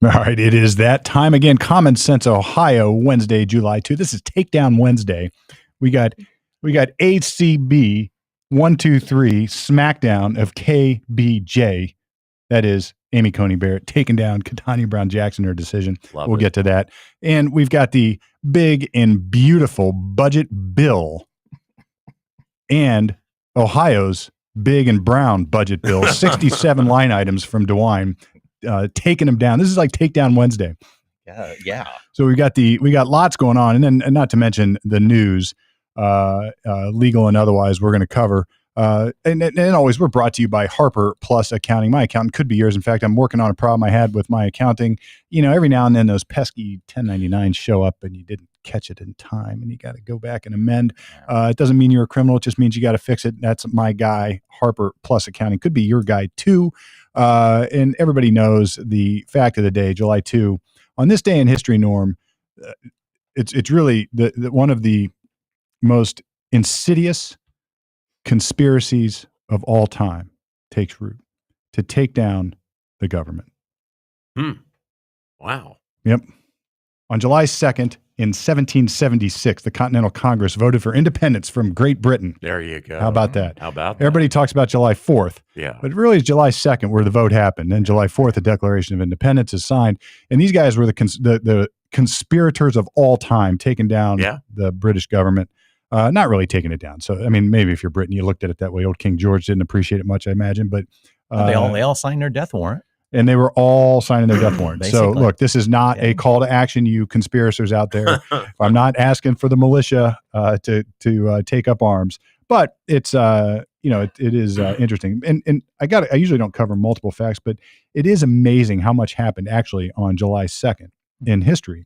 All right, it is that time again. Common Sense Ohio, Wednesday, July 2. This is Takedown Wednesday. We got HCB 123 Smackdown of KBJ. That is Amy Coney Barrett taking down Ketanji Brown Jackson, her decision. We'll get to that. And we've got the big and beautiful budget bill and Ohio's big and brown budget bill, 67 line items from DeWine, taking them down. This is like Takedown Wednesday. Yeah. So we got lots going on, and not to mention the news, legal and otherwise, we're going to cover. And always, we're brought to you by Harper Plus Accounting. My accountant could be yours. In fact, I'm working on a problem I had with my accounting. You know, every now and then those pesky 1099s show up and you didn't catch it in time and you got to go back and amend. It doesn't mean you're a criminal. It just means you got to fix it. That's my guy, Harper Plus Accounting. Could be your guy too. And everybody knows the fact of the day, July 2. On this day in history, Norm, it's really the one of the most insidious conspiracies of all time takes root to take down the government. Wow. Yep. On July 2nd in 1776, the Continental Congress voted for independence from Great Britain. There you go. How about that? How about that? Everybody talks about July 4th. Yeah. But it really is July 2nd where the vote happened. Then July 4th, the Declaration of Independence is signed. And these guys were the conspirators of all time, taking down the British government. Not really taking it down. So, I mean, maybe if you're Britain, you looked at it that way. Old King George didn't appreciate it much, I imagine. But they all signed their death warrant. And they were all signing their death warrant. So, look, this is not a call to action, you conspirators out there. I'm not asking for the militia to take up arms. But it's, it is interesting. And I usually don't cover multiple facts, but it is amazing how much happened actually on July 2nd in history.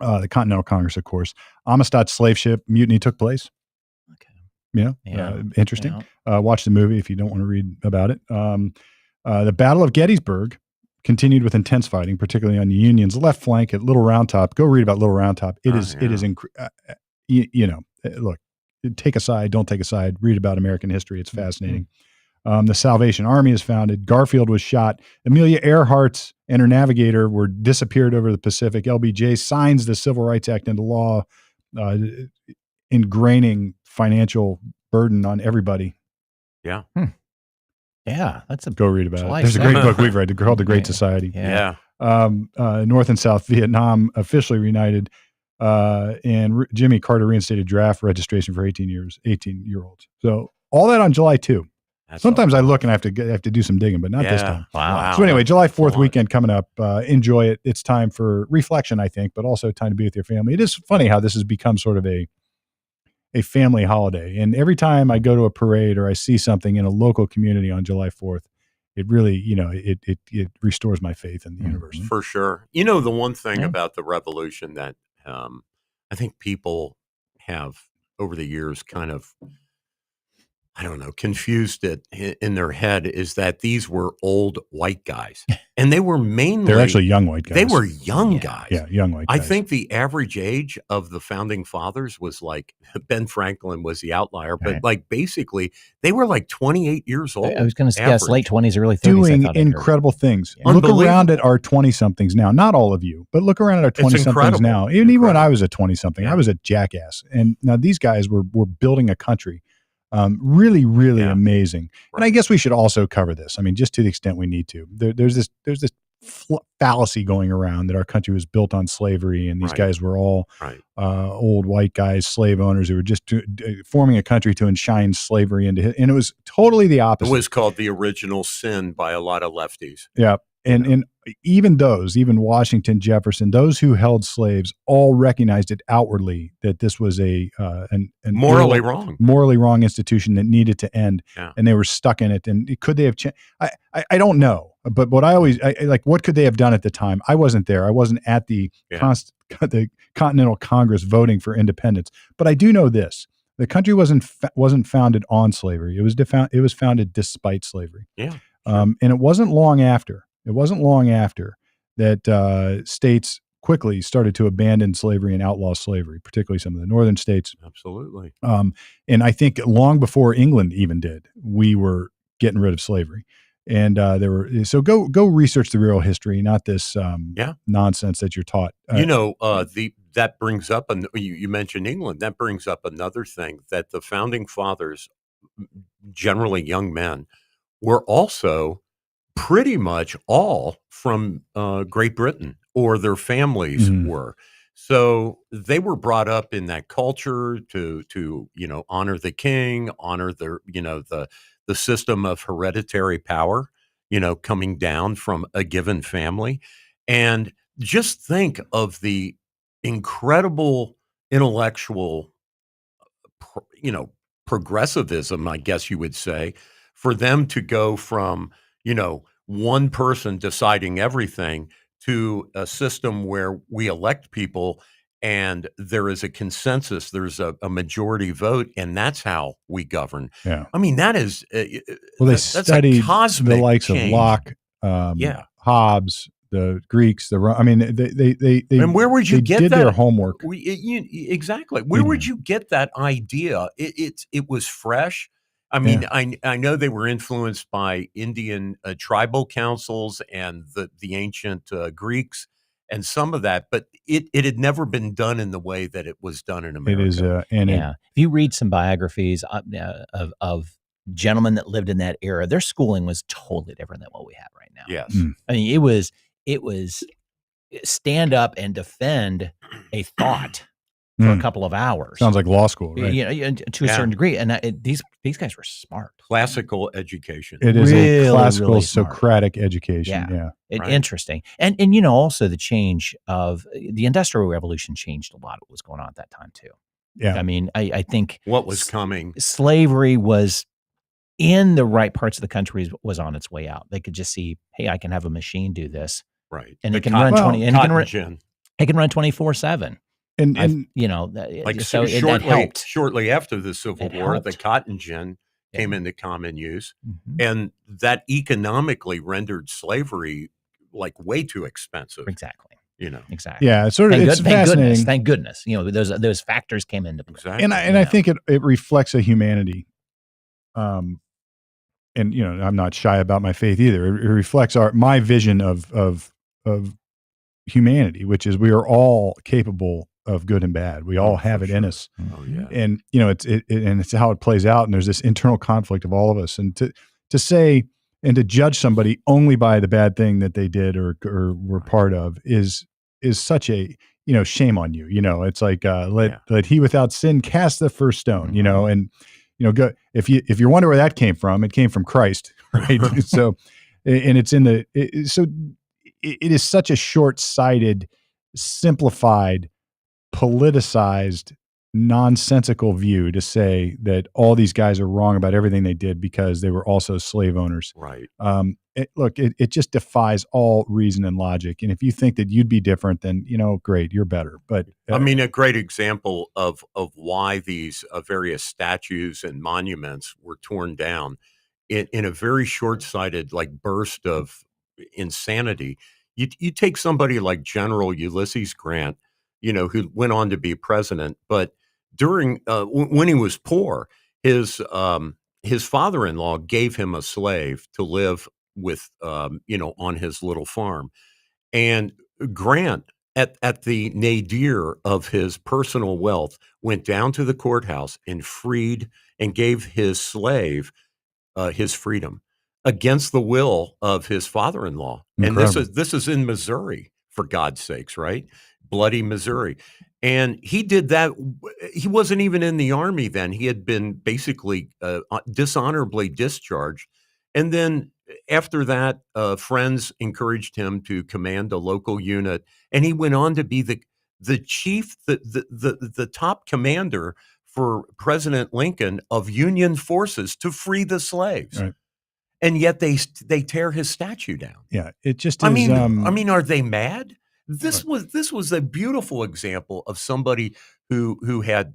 The Continental Congress, of course. Amistad slave ship mutiny took place. Okay. Interesting. Yeah. Watch the movie if you don't want to read about it. The Battle of Gettysburg continued with intense fighting, particularly on the Union's left flank at Little Round Top. Go read about Little Round Top. It is, look, take a side, don't take a side. Read about American history. It's fascinating. The Salvation Army is founded. Garfield was shot. Amelia Earhart and her navigator were disappeared over the Pacific. LBJ signs the Civil Rights Act into law, ingraining financial burden on everybody. Yeah. Yeah, go read about it. There's a great book we've read called The Great Society. Yeah. North and South Vietnam officially reunited, and Jimmy Carter reinstated draft registration for 18-year-olds. So all that on July 2. Sometimes I look and I have to do some digging, but not this time. Wow. So anyway, July 4th weekend coming up. Enjoy it. It's time for reflection, I think, but also time to be with your family. It is funny how this has become sort of a family holiday. And every time I go to a parade or I see something in a local community on July 4th, it really, it restores my faith in the universe. For sure. You know, the one thing about the revolution that I think people have over the years kind of, confused it in their head is that these were old white guys. And they were mainly... They're actually young white guys. They were young guys. Yeah, young white guys. I think the average age of the founding fathers was like, Ben Franklin was the outlier, but basically they were like 28 years old. I was going to guess late 20s, early 30s. Doing incredible things. Yeah. Look around at our 20-somethings now. Not all of you, but look around at our 20-somethings now. Even when I was a 20-something, I was a jackass. And now these guys were building a country. Really, really amazing. And I guess we should also cover this. I mean, just to the extent we need to. There's this fallacy going around that our country was built on slavery, and these guys were all old white guys, slave owners who were just forming a country to enshrine slavery into. And it was totally the opposite. It was called the original sin by a lot of lefties. Yeah. And even Washington, Jefferson, those who held slaves all recognized it outwardly that this was a morally wrong institution that needed to end, and they were stuck in it. And could they have changed? I don't know, but what what could they have done at the time? I wasn't there. I wasn't at the Continental Congress voting for independence, but I do know this: the country wasn't founded on slavery. It was founded despite slavery. Yeah, and it wasn't long after. That states quickly started to abandon slavery and outlaw slavery, particularly some of the northern states. Absolutely. And I think long before England even did, we were getting rid of slavery. And there were so go research the real history, not this nonsense that you're taught. That brings up, and you mentioned England. That brings up another thing, that the founding fathers, generally young men, were also pretty much all from Great Britain, or their families were. So they were brought up in that culture to honor the king, honor the system of hereditary power, coming down from a given family. And just think of the incredible intellectual, progressivism, I guess you would say, for them to go from, one person deciding everything to a system where we elect people and there is a consensus, there's a majority vote, and that's how we govern. Yeah. I mean, that is, they studied the likes change. of Locke, Hobbes, the Greeks, they and where would you get did that? Their homework. Exactly. Where would you get that idea? It was fresh. I mean, I know they were influenced by Indian tribal councils and the ancient Greeks and some of that, but it had never been done in the way that it was done in America. It is, if you read some biographies of gentlemen that lived in that era, their schooling was totally different than what we have right now. Yes. I mean, it was stand up and defend a thought for a couple of hours. Sounds like law school, right? To a certain degree. And these guys were smart. Classical education. It is really, a classical really Socratic education. Yeah. Right. Interesting. And also the change of the Industrial Revolution changed a lot of what was going on at that time too. Yeah. I mean, I think what was coming. Slavery was in the right parts of the country, was on its way out. They could just see, hey, I can have a machine do this. Right. And it can run 20 and it can run 24/7. And that helped. Shortly after the Civil War, the cotton gin came into common use, and that economically rendered slavery like way too expensive. Exactly. Exactly. Yeah, it's fascinating. Thank goodness. Those factors came into play. Exactly. And I think it reflects a humanity. And I'm not shy about my faith either. It reflects my vision of humanity, which is we are all capable of good and bad. We all have it in us. Oh yeah. And it's how it plays out. And there's this internal conflict of all of us. And to say and to judge somebody only by the bad thing that they did or were part of is such a shame on you. It's like let he without sin cast the first stone. And go if you wonder where that came from, it came from Christ, right? So, and it's in so it is such a short-sighted, simplified, politicized, nonsensical view to say that all these guys are wrong about everything they did because they were also slave owners. Right. It just defies all reason and logic. And if you think that you'd be different, then, great, you're better. But I mean, a great example of why these various statues and monuments were torn down in a very short-sighted burst of insanity. You take somebody like General Ulysses Grant, who went on to be president, but during when he was poor, his father-in-law gave him a slave to live with, on his little farm. And Grant, at the nadir of his personal wealth, went down to the courthouse and freed and gave his slave his freedom against the will of his father-in-law. Incredible. And this is in Missouri, for God's sakes, right? Bloody Missouri. And he did that. He wasn't even in the army then. He had been basically dishonorably discharged. And then after that, friends encouraged him to command a local unit. And he went on to be the chief, the top commander for President Lincoln of Union forces to free the slaves. Right. And yet they tear his statue down. Yeah, it just is. I mean, are they mad? This was a beautiful example of somebody who had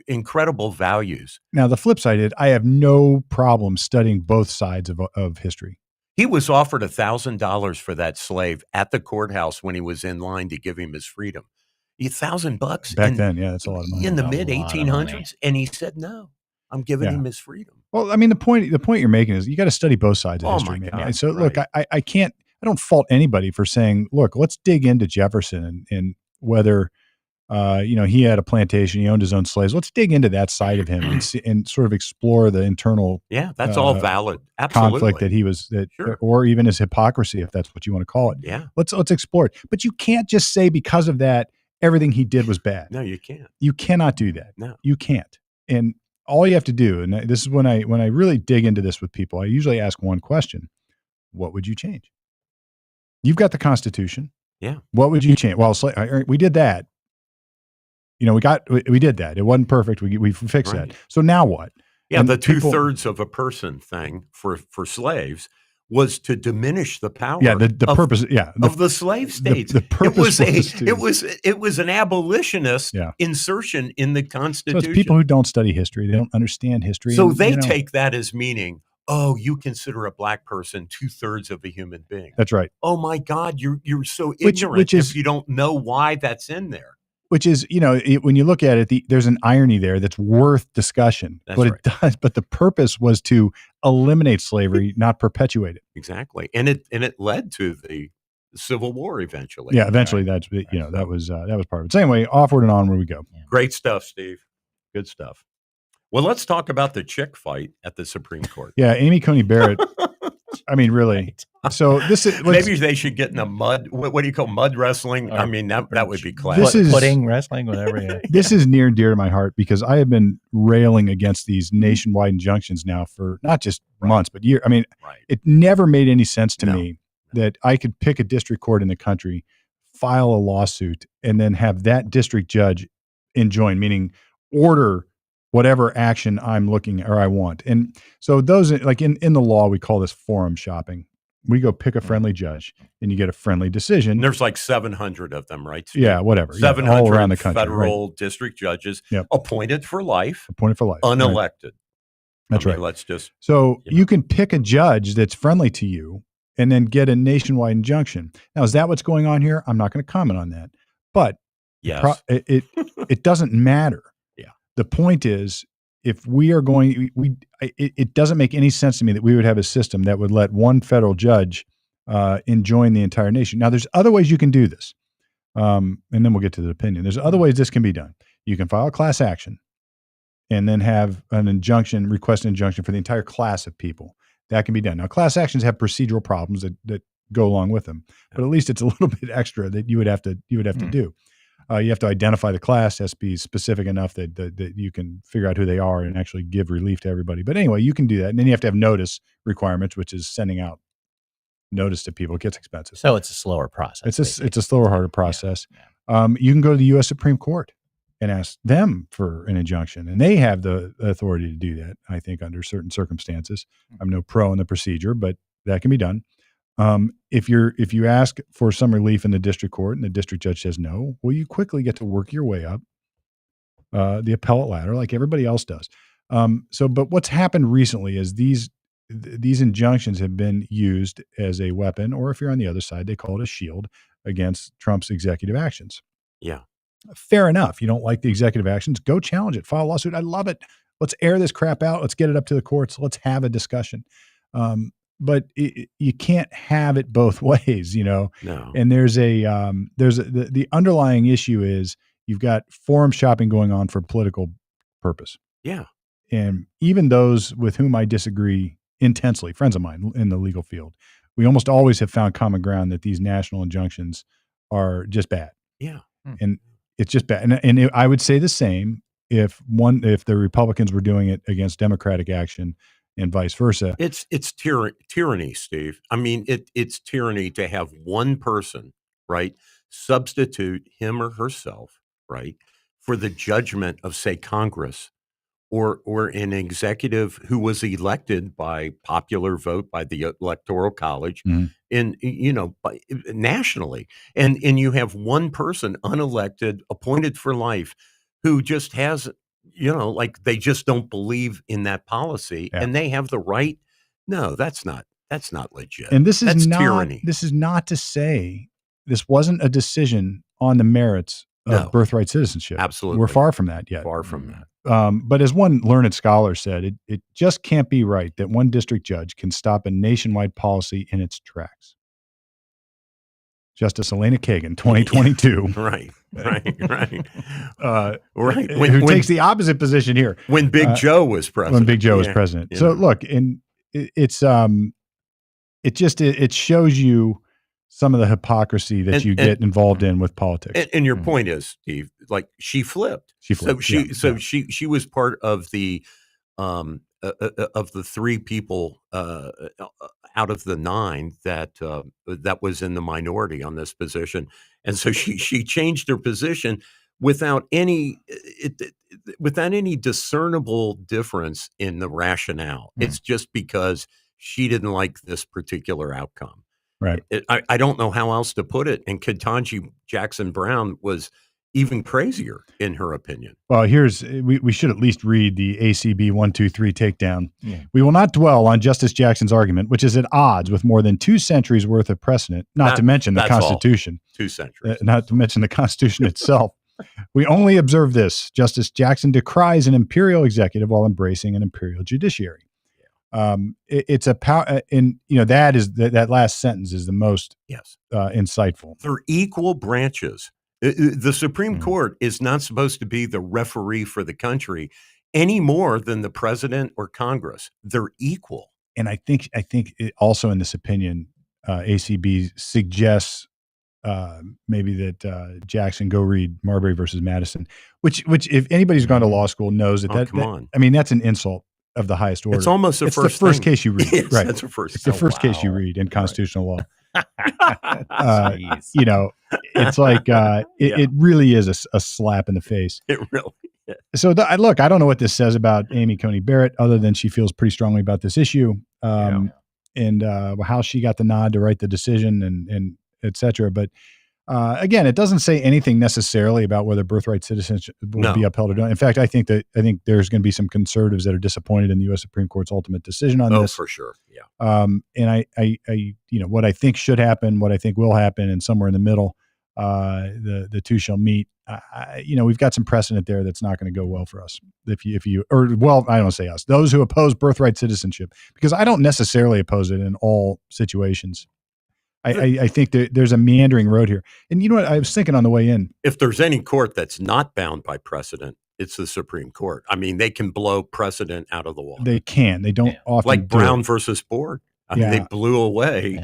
incredible values. Now, the flip side is I have no problem studying both sides of history. He was offered $1,000 for that slave at the courthouse when he was in line to give him his freedom. $1,000 back then, yeah, that's a lot of money. In the mid 1800s, and he said no. I'm giving him his freedom. Well, I mean, the point you're making is you got to study both sides of Oh history, my man. God, And so, right. look, I can't, I don't fault anybody for saying, look, let's dig into Jefferson and whether, he had a plantation, he owned his own slaves. Let's dig into that side of him and see, and sort of explore the internal Yeah, that's all valid. conflict Absolutely. Sure. or even his hypocrisy, if that's what you want to call it. Yeah. Let's explore it. But you can't just say because of that everything he did was bad. No, you can't. You cannot do that. No. You can't. And all you have to do, and this is when I really dig into this with people, I usually ask one question: what would you change? You've got the Constitution. Yeah. What would you change? Well, we did that. We did that. It wasn't perfect. We fixed Right. that. So now what? Yeah, And the people- 2/3 of a person thing for slaves was to diminish the power. Yeah, the purpose. Yeah, of the slave states. The purpose it was an abolitionist Yeah. insertion in the So Constitution. it's people who don't study history. They don't understand history. So and, they take that as meaning, oh, you consider a black person 2/3 of a human being. That's right. Oh my God, you're so Which ignorant is- if you don't know why that's in there. Which is, when you look at it, there's an irony there that's worth discussion. That's but right. it does. But the purpose was to eliminate slavery, not perpetuate it. Exactly. And it led to the Civil War eventually. Yeah, eventually that was part of it. So anyway, onward and onward we go. Great stuff, Steve. Good stuff. Well, let's talk about the chick fight at the Supreme Court. Yeah, Amy Coney Barrett. I mean, really. So this is Maybe they should get in a mud. What do you call mud wrestling? I mean, that would be classic. This is- pudding, wrestling, whatever. Yeah. This is near and dear to my heart because I have been railing against these nationwide injunctions now for not just months, but years. I mean, Right. it never made any sense to No. me that I could pick a district court in the country, file a lawsuit, and then have that district judge enjoin, meaning order whatever action I'm looking or I want. And so those, like in the law, we call this forum shopping. We go pick a friendly judge and you get a friendly decision. And there's like 700 of them, right? Steve? Yeah, whatever. Yeah, 700 all around the country. federal district judges Yep. appointed for life, Appointed for life. Right. unelected. That's I mean, right. Let's just So you know. you can pick a judge that's friendly to you and then get a nationwide injunction. Now, is that what's going on here? I'm not going to comment on that. But yes. it doesn't matter. Yeah. The point is, if we are going, it doesn't make any sense to me that we would have a system that would let one federal judge enjoin the entire nation. Now, there's other ways you can do this. And then we'll get to the opinion. There's other ways this can be done. You can file a class action and then have an injunction, request an injunction for the entire class of people. That can be done. Now, class actions have procedural problems that go along with them, but at least it's a little bit extra that you would have to do. You have to identify the class, has to be specific enough that you can figure out who they are and actually give relief to everybody. But anyway, you can do that. And then you have to have notice requirements, which is sending out notice to people. It gets expensive. So it's a slower process. It's a slower, harder process. Yeah. You can go to the U.S. Supreme Court and ask them for an injunction, and they have the authority to do that, I think, under certain circumstances. I'm no pro in the procedure, but that can be done. If you ask for some relief in the district court and the district judge says no, well, you quickly get to work your way up the appellate ladder like everybody else does. But what's happened recently is these injunctions have been used as a weapon, or if you're on the other side, they call it a shield against Trump's executive actions. Yeah. Fair enough. You don't like the executive actions, go challenge it, file a lawsuit. I love it. Let's air this crap out. Let's get it up to the courts. Let's have a discussion. But you can't have it both ways, No. And the underlying issue is you've got forum shopping going on for political purpose. Yeah. And even those with whom I disagree intensely, friends of mine in the legal field, we almost always have found common ground that these national injunctions are just bad. Yeah. And it's just bad. And I would say the same if the Republicans were doing it against Democratic action and vice versa. It's tyranny, Steve. I mean, it's tyranny to have one person, right, substitute him or herself, right, for the judgment of, say, Congress or an executive who was elected by popular vote by the Electoral College nationally. And you have one person unelected, appointed for life, who just has, like they just don't believe in that policy and they have the right. No, that's not legit. And that's tyranny. This is not to say this wasn't a decision on the merits of birthright citizenship. Absolutely. We're far from that yet. Far from that. But as one learned scholar said, it just can't be right that one district judge can stop a nationwide policy in its tracks. Justice Elena Kagan, 2022. Right. Right. Who takes the opposite position here. When Big Joe was president. When Big Joe was president. So look, it shows you some of the hypocrisy that you get involved in with politics. And your point is, Steve, like she flipped. She was part of the 3 people out of the 9 that was in the minority on this position, and so she changed her position without any discernible difference in the rationale. It's just because she didn't like this particular outcome. Right. I don't know how else to put it. And Ketanji Jackson Brown was even crazier in her opinion. Well, we should at least read the ACB 123 takedown. Yeah. We will not dwell on Justice Jackson's argument, which is at odds with more than 2 centuries worth of precedent, not to mention the Constitution. 2 centuries. Not to mention the Constitution itself. We only observe this. Justice Jackson decries an imperial executive while embracing an imperial judiciary. It's a power, and that last sentence is the most insightful. They're equal branches. The Supreme Court is not supposed to be the referee for the country any more than the president or Congress. They're equal. And I think it also in this opinion, ACB suggests maybe that Jackson go read Marbury versus Madison, which if anybody's gone to law school knows that I mean, that's an insult of the highest order. It's almost the first case you read. Yes, right. That's the first. It's the first case you read in constitutional law. It's like it really is a slap in the face. It really is. So look, I don't know what this says about Amy Coney Barrett, other than she feels pretty strongly about this issue, and how she got the nod to write the decision and et cetera. But again, it doesn't say anything necessarily about whether birthright citizenship will be upheld or not. In fact, I think there's going to be some conservatives that are disappointed in the U.S. Supreme Court's ultimate decision on this. Oh, for sure. Yeah. And I what I think should happen, what I think will happen, and somewhere in the middle, the two shall meet. We've got some precedent there that's not going to go well for us. I don't say us, those who oppose birthright citizenship, because I don't necessarily oppose it in all situations. I think there's a meandering road here. And you know what? I was thinking on the way in. If there's any court that's not bound by precedent, it's the Supreme Court. I mean, they can blow precedent out of the water. They can. They don't often like Brown versus Board. I mean, they blew away,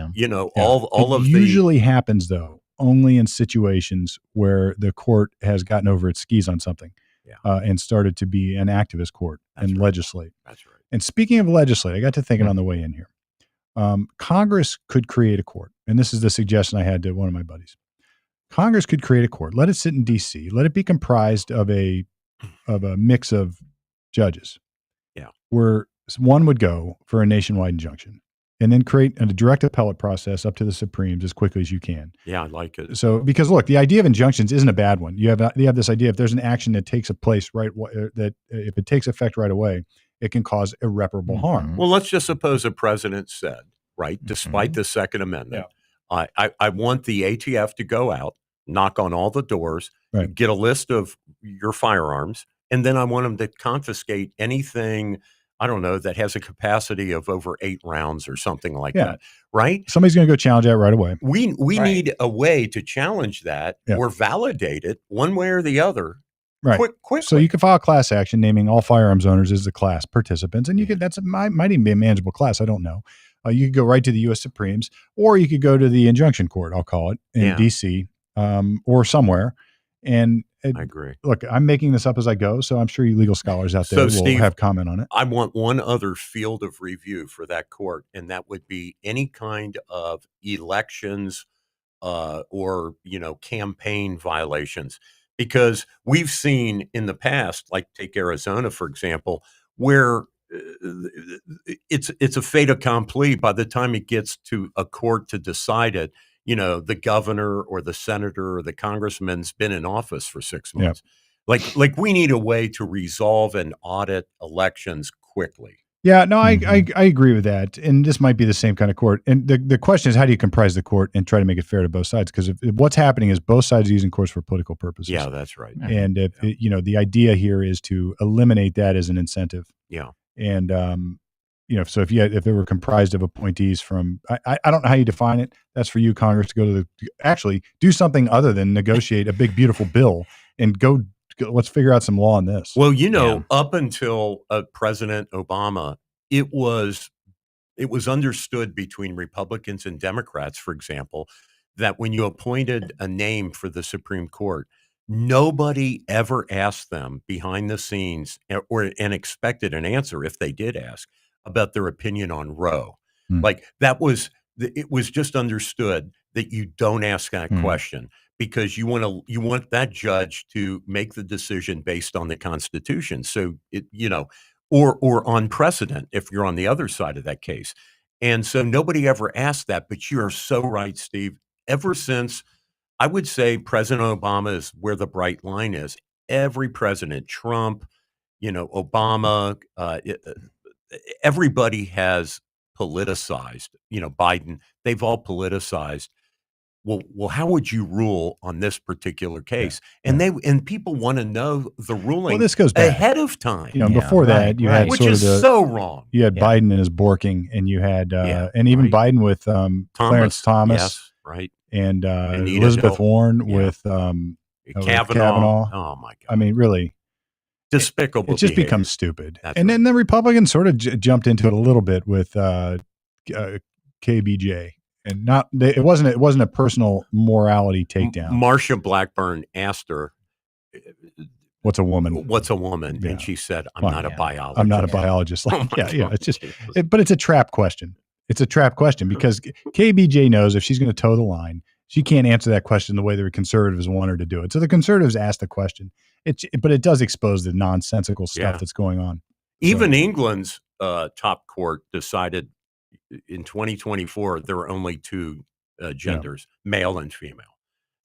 all of the. It usually happens, though, only in situations where the court has gotten over its skis on something and started to be an activist court and legislate. That's right. And speaking of legislate, I got to thinking on the way in here. Congress could create a court, and this is the suggestion I had to one of my buddies. Congress could create a court. Let it sit in D.C. Let it be comprised of a mix of judges. Yeah, where one would go for a nationwide injunction, and then create a direct appellate process up to the Supremes as quickly as you can. Yeah, I like it. So, because look, the idea of injunctions isn't a bad one. You have this idea if there's an action that takes place that if it takes effect right away, it can cause irreparable harm. Well, let's just suppose a president said, despite the Second Amendment, I want the ATF to go out, knock on all the doors, get a list of your firearms, and then I want them to confiscate anything, I don't know, that has a capacity of over 8 rounds or something like that, right? Somebody's going to go challenge that right away. We need a way to challenge that or validate it one way or the other. Right. Quickly. So you can file a class action naming all firearms owners as the class participants, and you could might even be a manageable class. I don't know. You could go right to the U.S. Supremes, or you could go to the injunction court, I'll call it, in D.C. Or somewhere. And I agree. Look, I'm making this up as I go, so I'm sure you legal scholars out there will Steve, have comment on it. I want one other field of review for that court, and that would be any kind of elections or campaign violations. Because we've seen in the past, like take Arizona, for example, where it's a fait accompli by the time it gets to a court to decide it. The governor or the senator or the congressman's been in office for 6 months. Like we need a way to resolve and audit elections quickly. Yeah, no, I agree with that. And this might be the same kind of court. And the question is, how do you comprise the court and try to make it fair to both sides? Because if what's happening is both sides are using courts for political purposes. Yeah, that's right. And if the idea here is to eliminate that as an incentive. Yeah. And so if they were comprised of appointees from, I don't know how you define it. That's for you, Congress, to go to actually do something other than negotiate a big, beautiful bill and go. Let's figure out some law on this. Well, up until President Obama, it was understood between Republicans and Democrats, for example, that when you appointed a name for the Supreme Court, nobody ever asked them behind the scenes and expected an answer if they did ask about their opinion on Roe. Like it was just understood that you don't ask that question. Because you want that judge to make the decision based on the Constitution. So or on precedent if you're on the other side of that case. And so nobody ever asked that. But you are so right, Steve. Ever since, I would say President Obama is where the bright line is. Every president, Trump, Obama, everybody has politicized. Biden, they've all politicized. Well, how would you rule on this particular case? And people want to know the ruling. Well, this goes back ahead of time. Before that, you had which sort is of so wrong. You had Biden and his borking, and you had and even Biden with Clarence Thomas, yes, right, and Elizabeth Warren with Kavanaugh. Oh my God! I mean, really despicable. It just behavior. becomes stupid. That's and right. then the Republicans sort of jumped into it a little bit with KBJ. And it wasn't a personal morality takedown. Marsha Blackburn asked her, "What's a woman?" Yeah. And she said, "I'm not a biologist. I'm not a biologist." It's just, but it's a trap question. It's a trap question because KBJ knows if she's going to toe the line, she can't answer that question the way the conservatives want her to do it. So the conservatives asked the question. But it does expose the nonsensical stuff that's going on. Even England's top court decided in 2024 there were only two genders, male and female.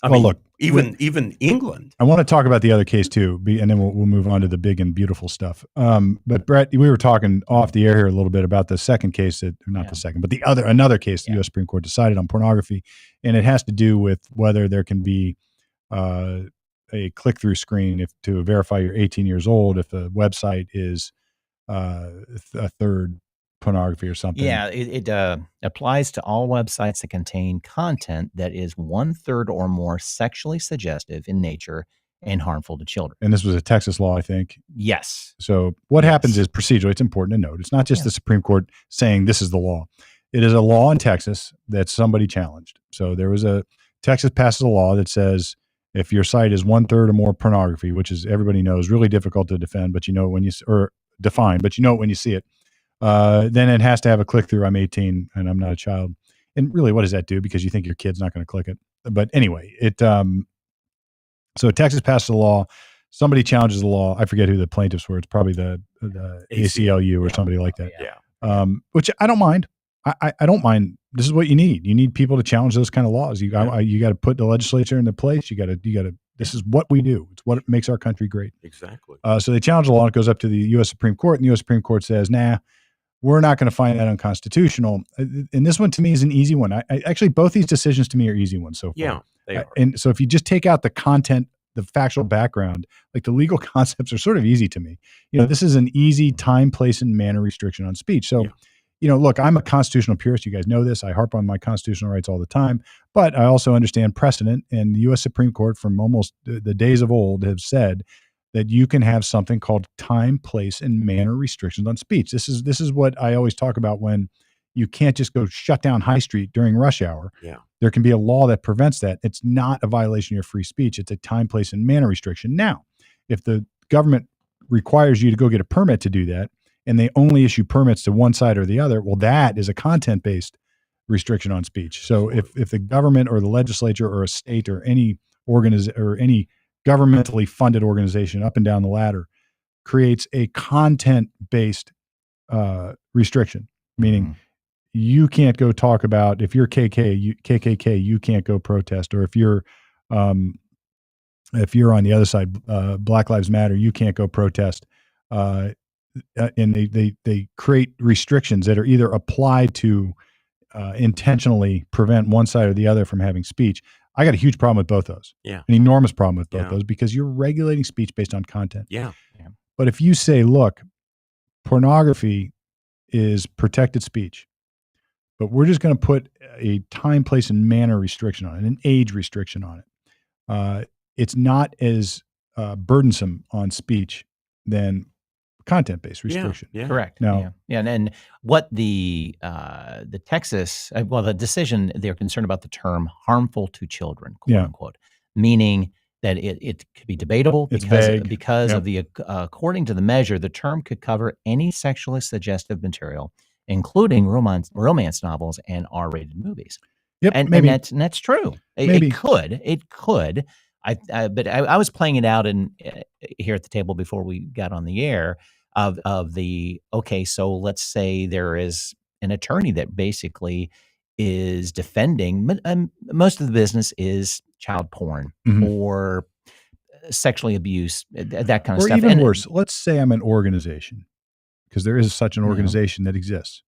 I mean, look, even England. I want to talk about the other case too, and then we'll move on to the big and beautiful stuff. But Brett, we were talking off the air here a little bit about the second case the second, but another case the U.S. Supreme Court decided on pornography, and it has to do with whether there can be a click-through screen to verify you're 18 years old if the website is a third pornography or something. Yeah, it applies to all websites that contain content that is 1/3 or more sexually suggestive in nature and harmful to children. And this was a Texas law, I think. Yes. So what happens is procedurally, it's important to note, it's not just the Supreme Court saying this is the law. It is a law in Texas that somebody challenged. So Texas passes a law that says if your site is 1/3 or more pornography, which is everybody knows really difficult to defend, but when you see it. Then it has to have a click-through. I'm 18 and I'm not a child. And really, what does that do? Because you think your kid's not going to click it. But anyway, so Texas passed a law. Somebody challenges the law. I forget who the plaintiffs were. It's probably the ACLU or somebody like that. Yeah. Which I don't mind. I don't mind. This is what you need. You need people to challenge those kind of laws. You got to put the legislature into place. You got to. This is what we do. It's what makes our country great. Exactly. So they challenge the law. It goes up to the U.S. Supreme Court, and the U.S. Supreme Court says, nah, we're not going to find that unconstitutional. And this one to me is an easy one. I actually, both these decisions to me are easy ones so far. Yeah, they are. And so if you just take out the content, the factual background, like the legal concepts are sort of easy to me. This is an easy time, place, and manner restriction on speech. So, look, I'm a constitutional purist. You guys know this. I harp on my constitutional rights all the time. But I also understand precedent. And the U.S. Supreme Court from almost the days of old have said that you can have something called time, place, and manner restrictions on speech. This is what I always talk about when you can't just go shut down High Street during rush hour. Yeah. There can be a law that prevents that. It's not a violation of your free speech. It's a time, place, and manner restriction. Now, if the government requires you to go get a permit to do that, and they only issue permits to one side or the other, well, that is a content-based restriction on speech. So if the government or the legislature or a state or any any governmentally funded organization up and down the ladder creates a content-based restriction, meaning you can't go talk about, if you're KKK, you can't go protest, or if you're on the other side, Black Lives Matter, you can't go protest. and they create restrictions that are either applied to intentionally prevent one side or the other from having speech. I got a huge problem with both those. Yeah. An enormous problem with both Yeah. those, because you're regulating speech based on content. Yeah. But if you say, look, pornography is protected speech, but we're just going to put a time, place, and manner restriction on it, an age restriction on it, it's not as burdensome on speech than content-based restriction. Yeah. Correct. Now- yeah. And what the Texas, the decision, they're concerned about the term harmful to children, quote Yeah. unquote, meaning that it could be debatable It's because vague. because Yep. of the according to the measure, the term could cover any sexually suggestive material, including romance novels and R-rated movies. Yep, And maybe. and that's true. Maybe. It could. But I was playing it out here at the table before we got on the air of the, okay, so let's say there is an attorney that basically is defending, most of the business is child porn Mhm. or sexually abuse, that kind of Or stuff. even And- worse, let's say I'm an organization, because there is such an Yeah. organization that exists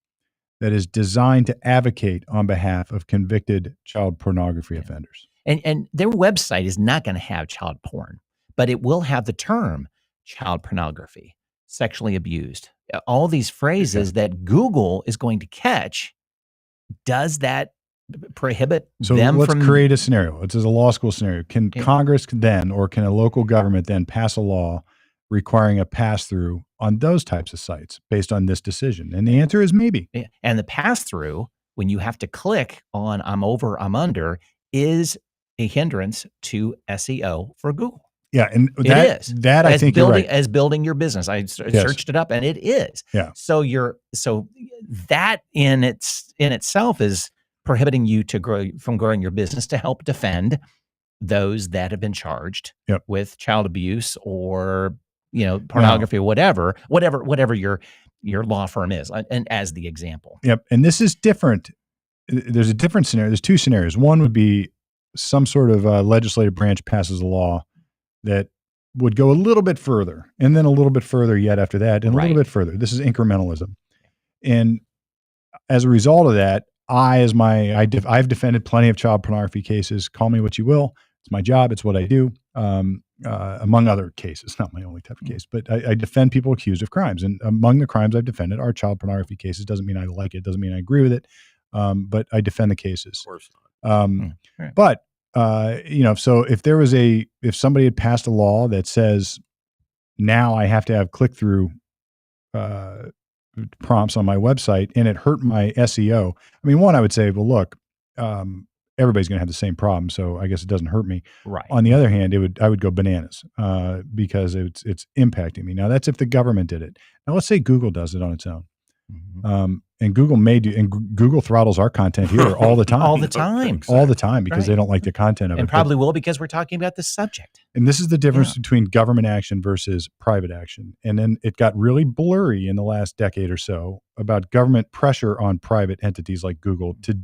that is designed to advocate on behalf of convicted child pornography Yeah. offenders. And their website is not going to have child porn, but it will have the term child pornography, sexually abused, all these phrases that Google is going to catch. Does that prohibit So them let's from create a scenario. It's a law school scenario. Can Yeah. Congress then, or can a local government then pass a law requiring a pass-through on those types of sites based on this decision? And the answer is maybe. Yeah, and the pass through, when you have to click on I'm over, I'm under, is a hindrance to SEO for Google. Yeah, and It that, is. that I think you're building right. as building your business. I searched it up and it is. Yeah. So that in itself is prohibiting you from growing your business to help defend those that have been charged Yep. with child abuse or pornography or whatever your law firm is, and as the example. Yep. And this is different. There's a different scenario. There's two scenarios. One would be some sort of legislative branch passes a law that would go a little bit further, and then a little bit further yet after that, and a little Right. bit further. This is incrementalism. And as a result of that, I've defended plenty of child pornography cases. Call me what you will. It's my job. It's what I do. Among other cases, not my only type of case, but I defend people accused of crimes. And among the crimes I've defended are child pornography cases. Doesn't mean I like it. Doesn't mean I agree with it. But I defend the cases. Of course not. Right. But so if somebody had passed a law that says now I have to have click-through prompts on my website, and it hurt my SEO. I mean, one, I would say, well, look, everybody's going to have the same problem, so I guess it doesn't hurt me. Right. On the other hand, I would go bananas because it's impacting me. Now, that's if the government did it. Now, let's say Google does it on its own. Mm-hmm. And Google Google throttles our content here all the time. All the time. All the time, because they Right. don't like the content of it. And But- probably will, because we're talking about this subject. and this is the difference Yeah. between government action versus private action. And then it got really blurry in the last decade or so about government pressure on private entities like Google to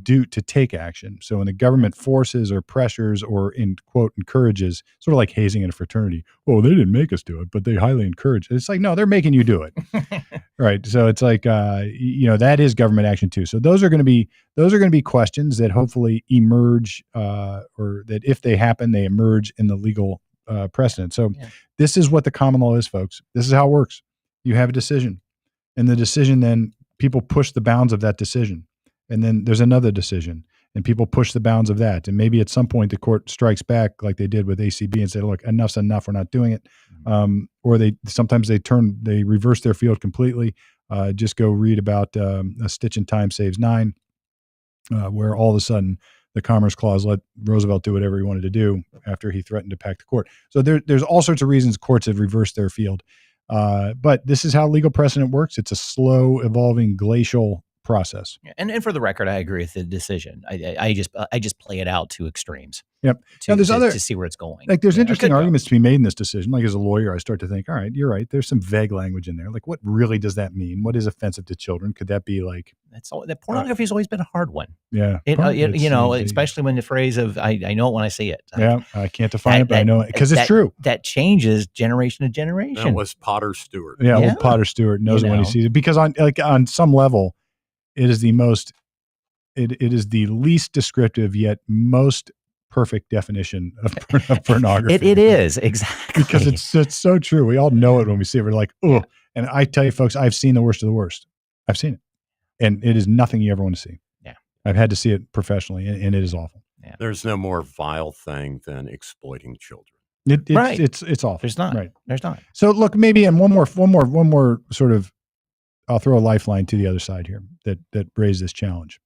take action. So when the government forces or pressures or encourages, sort of like hazing in a fraternity. Oh, they didn't make us do it, but they highly encourage it. It's like, no, they're making you do it. Right. So it's like, that is government action too. So those are going to be questions that hopefully emerge, or that if they happen, they emerge in the legal precedent. So This is what the common law is, folks. This is how it works. You have a decision, and the decision, then people push the bounds of that decision. And then there's another decision, and people push the bounds of that. And maybe at some point the court strikes back like they did with ACB and say, look, enough's enough. We're not doing it. Or sometimes they reverse their field completely. Just go read about a stitch in time saves nine, where all of a sudden the Commerce Clause let Roosevelt do whatever he wanted to do after he threatened to pack the court. So there's all sorts of reasons courts have reversed their field. But this is how legal precedent works. It's a slow evolving glacial process. And for the record, I agree with the decision. I just play it out to extremes. Yep. To see where it's going. Like there's interesting arguments to be made in this decision. Like as a lawyer, I start to think, all right, you're right. There's some vague language in there. Like what really does that mean? What is offensive to children? Could that be like? That pornography has always been a hard one. Yeah. Especially when the phrase of I know it when I see it. Yeah. I can't define it, but I know it because it's true. That changes generation to generation. That was Potter Stewart. Yeah. Old Potter Stewart knows it when he sees it because on some level, it is the most. It is the least descriptive yet most perfect definition of pornography. It is, exactly. Because it's so true. We all know it when we see it. We're like, oh. And I tell you, folks, I've seen the worst of the worst. I've seen it. And it is nothing you ever want to see. Yeah. I've had to see it professionally, and it is awful. Yeah. There's no more vile thing than exploiting children. It's awful. There's not. Right. There's not. So look, maybe, and one more sort of, I'll throw a lifeline to the other side here that raised this challenge.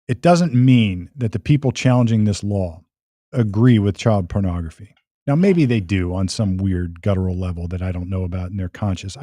It doesn't mean that the people challenging this law agree with child pornography. Now, maybe they do on some weird guttural level that I don't know about in their conscience.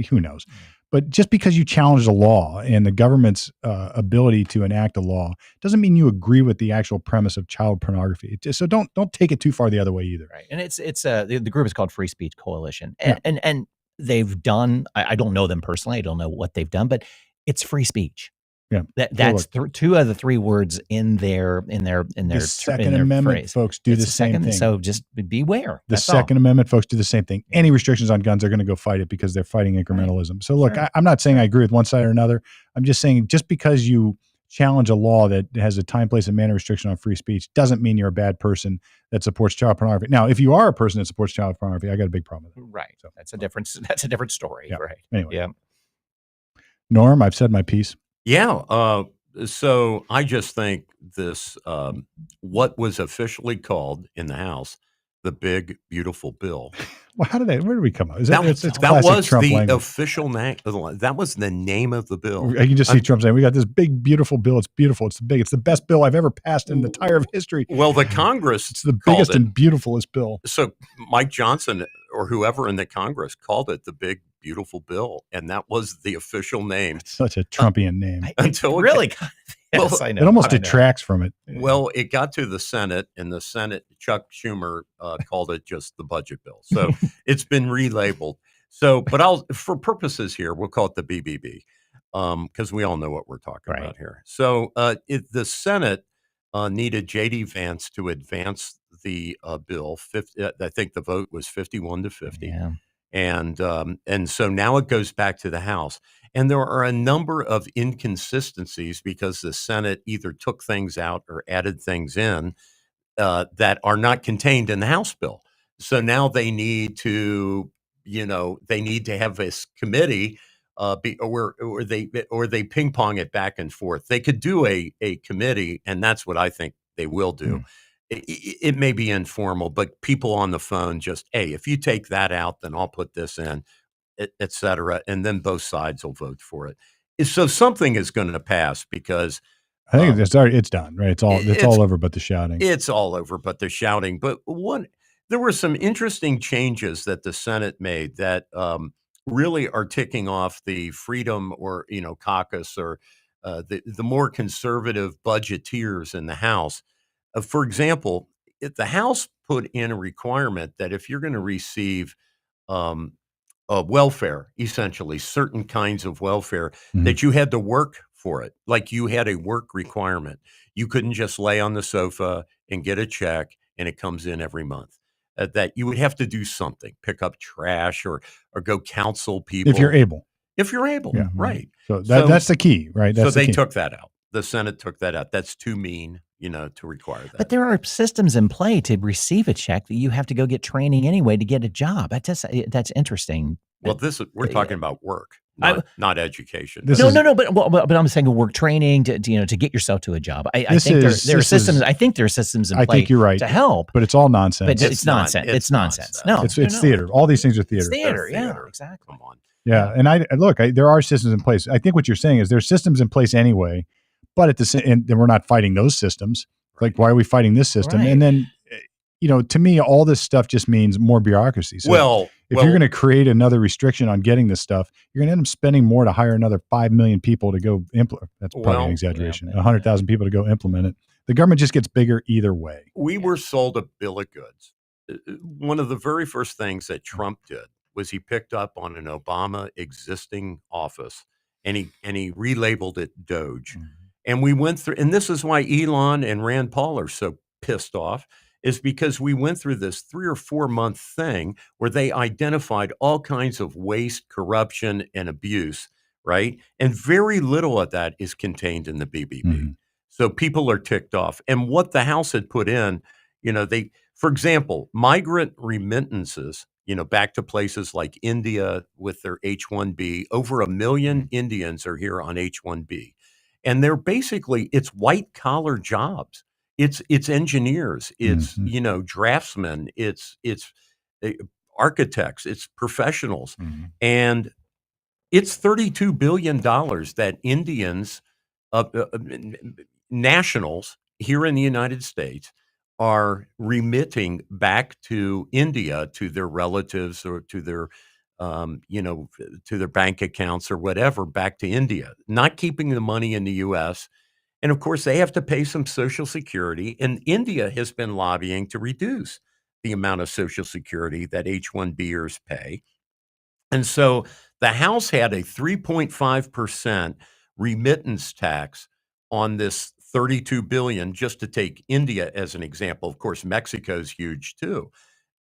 Who knows? But just because you challenge the law and the government's ability to enact a law doesn't mean you agree with the actual premise of child pornography. So don't take it too far the other way either. Right. And the group is called Free Speech Coalition, and they've done. I don't know them personally. I don't know what they've done, but it's free speech. Yeah, that's two of the three words in their the Second Amendment phrase. Folks do the same thing. So just beware. The Second Amendment folks do the same thing. Any restrictions on guns are going to go fight it because they're fighting incrementalism. Right. So look, sure. I'm not saying I agree with one side or another. I'm just saying just because you challenge a law that has a time, place, and manner restriction on free speech doesn't mean you're a bad person that supports child pornography. Now, if you are a person that supports child pornography, I got a big problem with that. Right. So that's a different story. Yeah. Right. Anyway. Yeah. Norm, I've said my piece. Yeah. So I just think this, what was officially called in the House, the big, beautiful bill. Well, where did we come up? That was Trump the language. official name. That was the name of the bill. You can just see Trump saying, we got this big, beautiful bill. It's beautiful. It's it's the best bill I've ever passed in the entire history. Well, the Congress it's the biggest and beautifulest bill. So Mike Johnson or whoever in the Congress called it the big, beautiful bill. And that was the official name. It's such a Trumpian name. Until really kind of, yes, I know. It almost detracts from it. Well, it got to the Senate, and the Senate, Chuck Schumer called it just the budget bill. So it's been relabeled. So, but for purposes here, we'll call it the BBB because we all know what we're talking about here. So the Senate needed J.D. Vance to advance the bill. I think the vote was 51-50. Yeah. And so now it goes back to the House. And there are a number of inconsistencies because the Senate either took things out or added things in that are not contained in the House bill. So now they need to, have this committee or they ping pong it back and forth. They could do a committee, and that's what I think they will do. It may be informal, but people on the phone just, hey, if you take that out, then I'll put this in, et cetera. And then both sides will vote for it. So something is going to pass because I think it's done, right? It's all over but the shouting. It's all over but the shouting. But there were some interesting changes that the Senate made that really are ticking off the freedom or, caucus or the more conservative budgeteers in the House. For example, if the House put in a requirement that if you're going to receive welfare, essentially certain kinds of welfare, that you had to work for it, like you had a work requirement. You couldn't just lay on the sofa and get a check and it comes in every month. That you would have to do something, pick up trash or go counsel people. If you're able. Yeah, right. So that's the key, right? So they took that out. The Senate took that out. That's too mean, to require that. But there are systems in play to receive a check that you have to go get training anyway to get a job. That's interesting. Well, we're talking about work, not education. No. But I'm saying work training to get yourself to a job. I think there are systems. I think there are systems in play. I think you're right to help, but it's all nonsense. But it's nonsense. It's nonsense. No, it's theater. All these things are theater. It's theater. Yeah, exactly. Come on. Yeah, and there are systems in place. I think what you're saying is there's systems in place anyway, but and we're not fighting those systems. Like, why are we fighting this system? Right. And then, to me, all this stuff just means more bureaucracy. So if you're going to create another restriction on getting this stuff, you're going to end up spending more to hire another 5 million people to go implement. That's probably an exaggeration. 100,000 people to go implement it. The government just gets bigger either way. We were sold a bill of goods. One of the very first things that Trump did was he picked up on an Obama existing office and he relabeled it Doge. Mm-hmm. And we went through, and this is why Elon and Rand Paul are so pissed off, is because we went through this 3 or 4 month thing where they identified all kinds of waste, corruption, and abuse, right? And very little of that is contained in the BBB. Mm-hmm. So people are ticked off. And what the House had put in, for example, migrant remittances, back to places like India with their H-1B, over 1 million Indians are here on H-1B. And they're basically, it's white collar jobs. It's engineers, it's, draftsmen, it's architects, it's professionals. Mm-hmm. And it's $32 billion that Indians, nationals here in the United States, are remitting back to India, to their relatives or to their, to their bank accounts or whatever, back to India, not keeping the money in the U.S. And of course, they have to pay some Social Security. And India has been lobbying to reduce the amount of Social Security that H-1Bers pay. And so the House had a 3.5% remittance tax on this $32 billion, just to take India as an example. Of course, Mexico's huge too.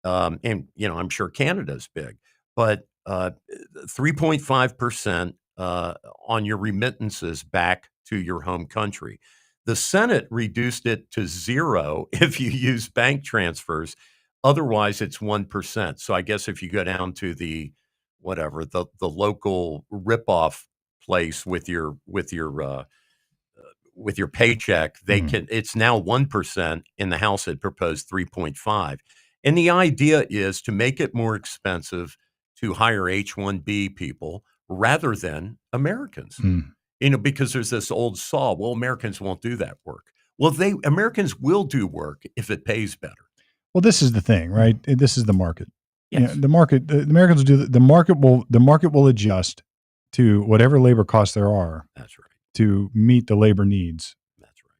And, I'm sure Canada's big, but 3.5% on your remittances back to your home country. The Senate reduced it to 0 if you use bank transfers. Otherwise, it's 1%. So I guess if you go down to the local ripoff place with your paycheck, they can. It's now 1%. In the House had proposed 3.5, and the idea is to make it more expensive to hire H-1B people rather than Americans. Because there's this old saw. Well, Americans won't do that work. Well, Americans will do work if it pays better. Well, this is the thing, right? This is the market. Yes. The market. The Americans will do. The market will adjust to whatever labor costs there are. That's right. To meet the labor needs. That's right.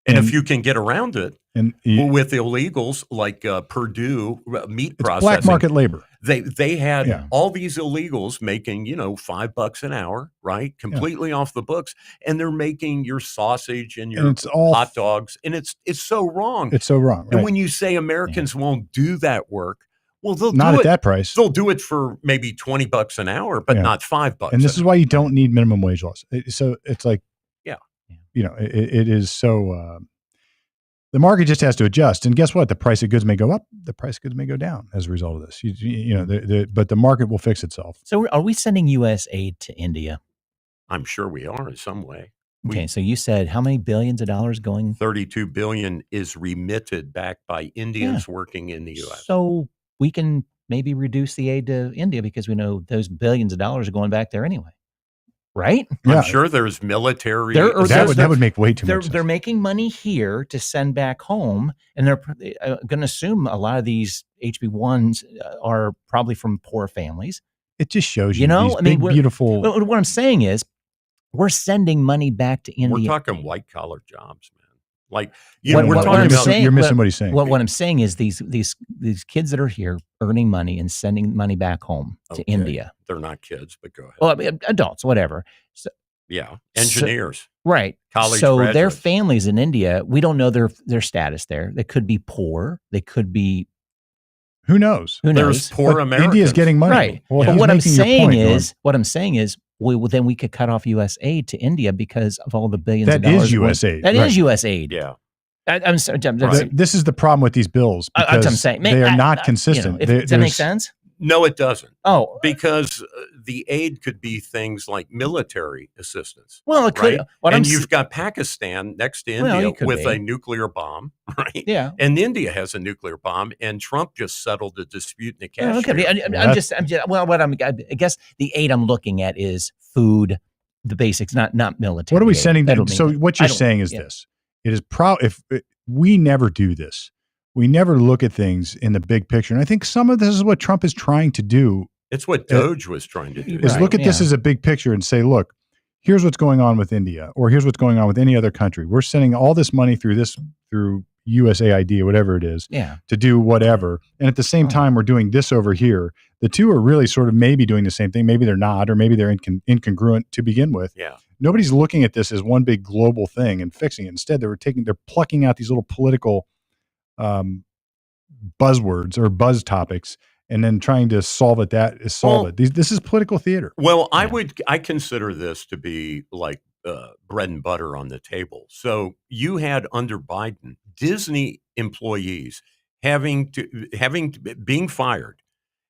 And if you can get around it, with illegals like Purdue meat processing, black market labor. They had all these illegals making $5 an hour, right? Completely off the books, and they're making your sausage and your hot dogs, and it's so wrong. It's so wrong. Right. And when you say Americans won't do that work, well, they'll not do at it. That price. They'll do it for maybe $20 an hour, but not $5. And this is why you don't need minimum wage laws. So it's like, it is so. The market just has to adjust, and guess what? The price of goods may go up. The price of goods may go down as a result of this. But the market will fix itself. So, are we sending U.S. aid to India? I'm sure we are in some way. Okay, so you said how many billions of dollars going? $32 billion is remitted back by Indians working in the U.S. So we can maybe reduce the aid to India because we know those billions of dollars are going back there anyway. Right? I'm sure there's military. That would make way too much sense. They're making money here to send back home, and they're going to assume a lot of these HB1s are probably from poor families. It just shows you, beautiful. What I'm saying is, we're sending money back to India. We're talking white collar jobs, man. Like you're missing what he's saying. What I'm saying is these kids that are here earning money and sending money back home to India. They're not kids, but go ahead. Well, adults, whatever. So, engineers, right? College so graduates. Their families in India, we don't know their status there. They could be poor. They could be. Who knows? There's poor Americans. India's getting money, right? Well, but what I'm saying is, then we could cut off U.S. aid to India because of all the billions of dollars. That is U.S. aid. That is U.S. aid. Yeah. I'm sorry. This is the problem with these bills because I'm saying. They are not consistent. Does that make sense? No, it doesn't. Oh, because the aid could be things like military assistance. Well, it could. Right? You've got Pakistan next to India with a nuclear bomb, right? Yeah. And India has a nuclear bomb, and Trump just settled the dispute in the Kashmir. I guess the aid I'm looking at is food, the basics, not military. What are we aid. sending? So what you're saying is this: it is if we never do this. we never look at things in the big picture. And I think some of this is what Trump is trying to do. It's what Doge was trying to do. Is look at this as a big picture and say, look, here's what's going on with India, or here's what's going on with any other country. We're sending all this money through USAID or whatever it is to do whatever. And at the same time, we're doing this over here. The two are really sort of maybe doing the same thing. Maybe they're not, or maybe they're incongruent to begin with. Yeah. Nobody's looking at this as one big global thing and fixing it. Instead, they're plucking out these little political buzzwords or buzz topics and then trying to solve it. This is political theater. Well, I consider this to be like bread and butter on the table. So you had under Biden, Disney employees being fired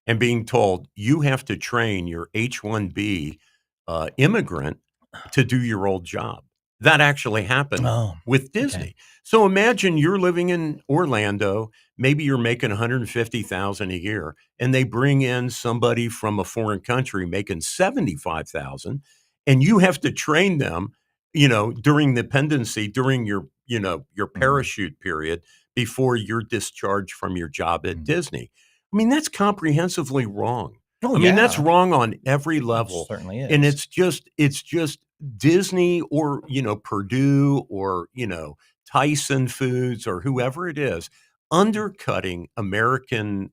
and being told you have to train your H-1B immigrant to do your old job. That actually happened with Disney. Okay. So imagine you're living in Orlando, maybe you're making $150,000 a year, and they bring in somebody from a foreign country making $75,000, and you have to train them, during the pendency, during your parachute period before you're discharged from your job at Disney. I mean, that's comprehensively wrong. I mean, that's wrong on every level. It certainly is. And it's just Disney or, Purdue or, Tyson Foods or whoever it is undercutting American,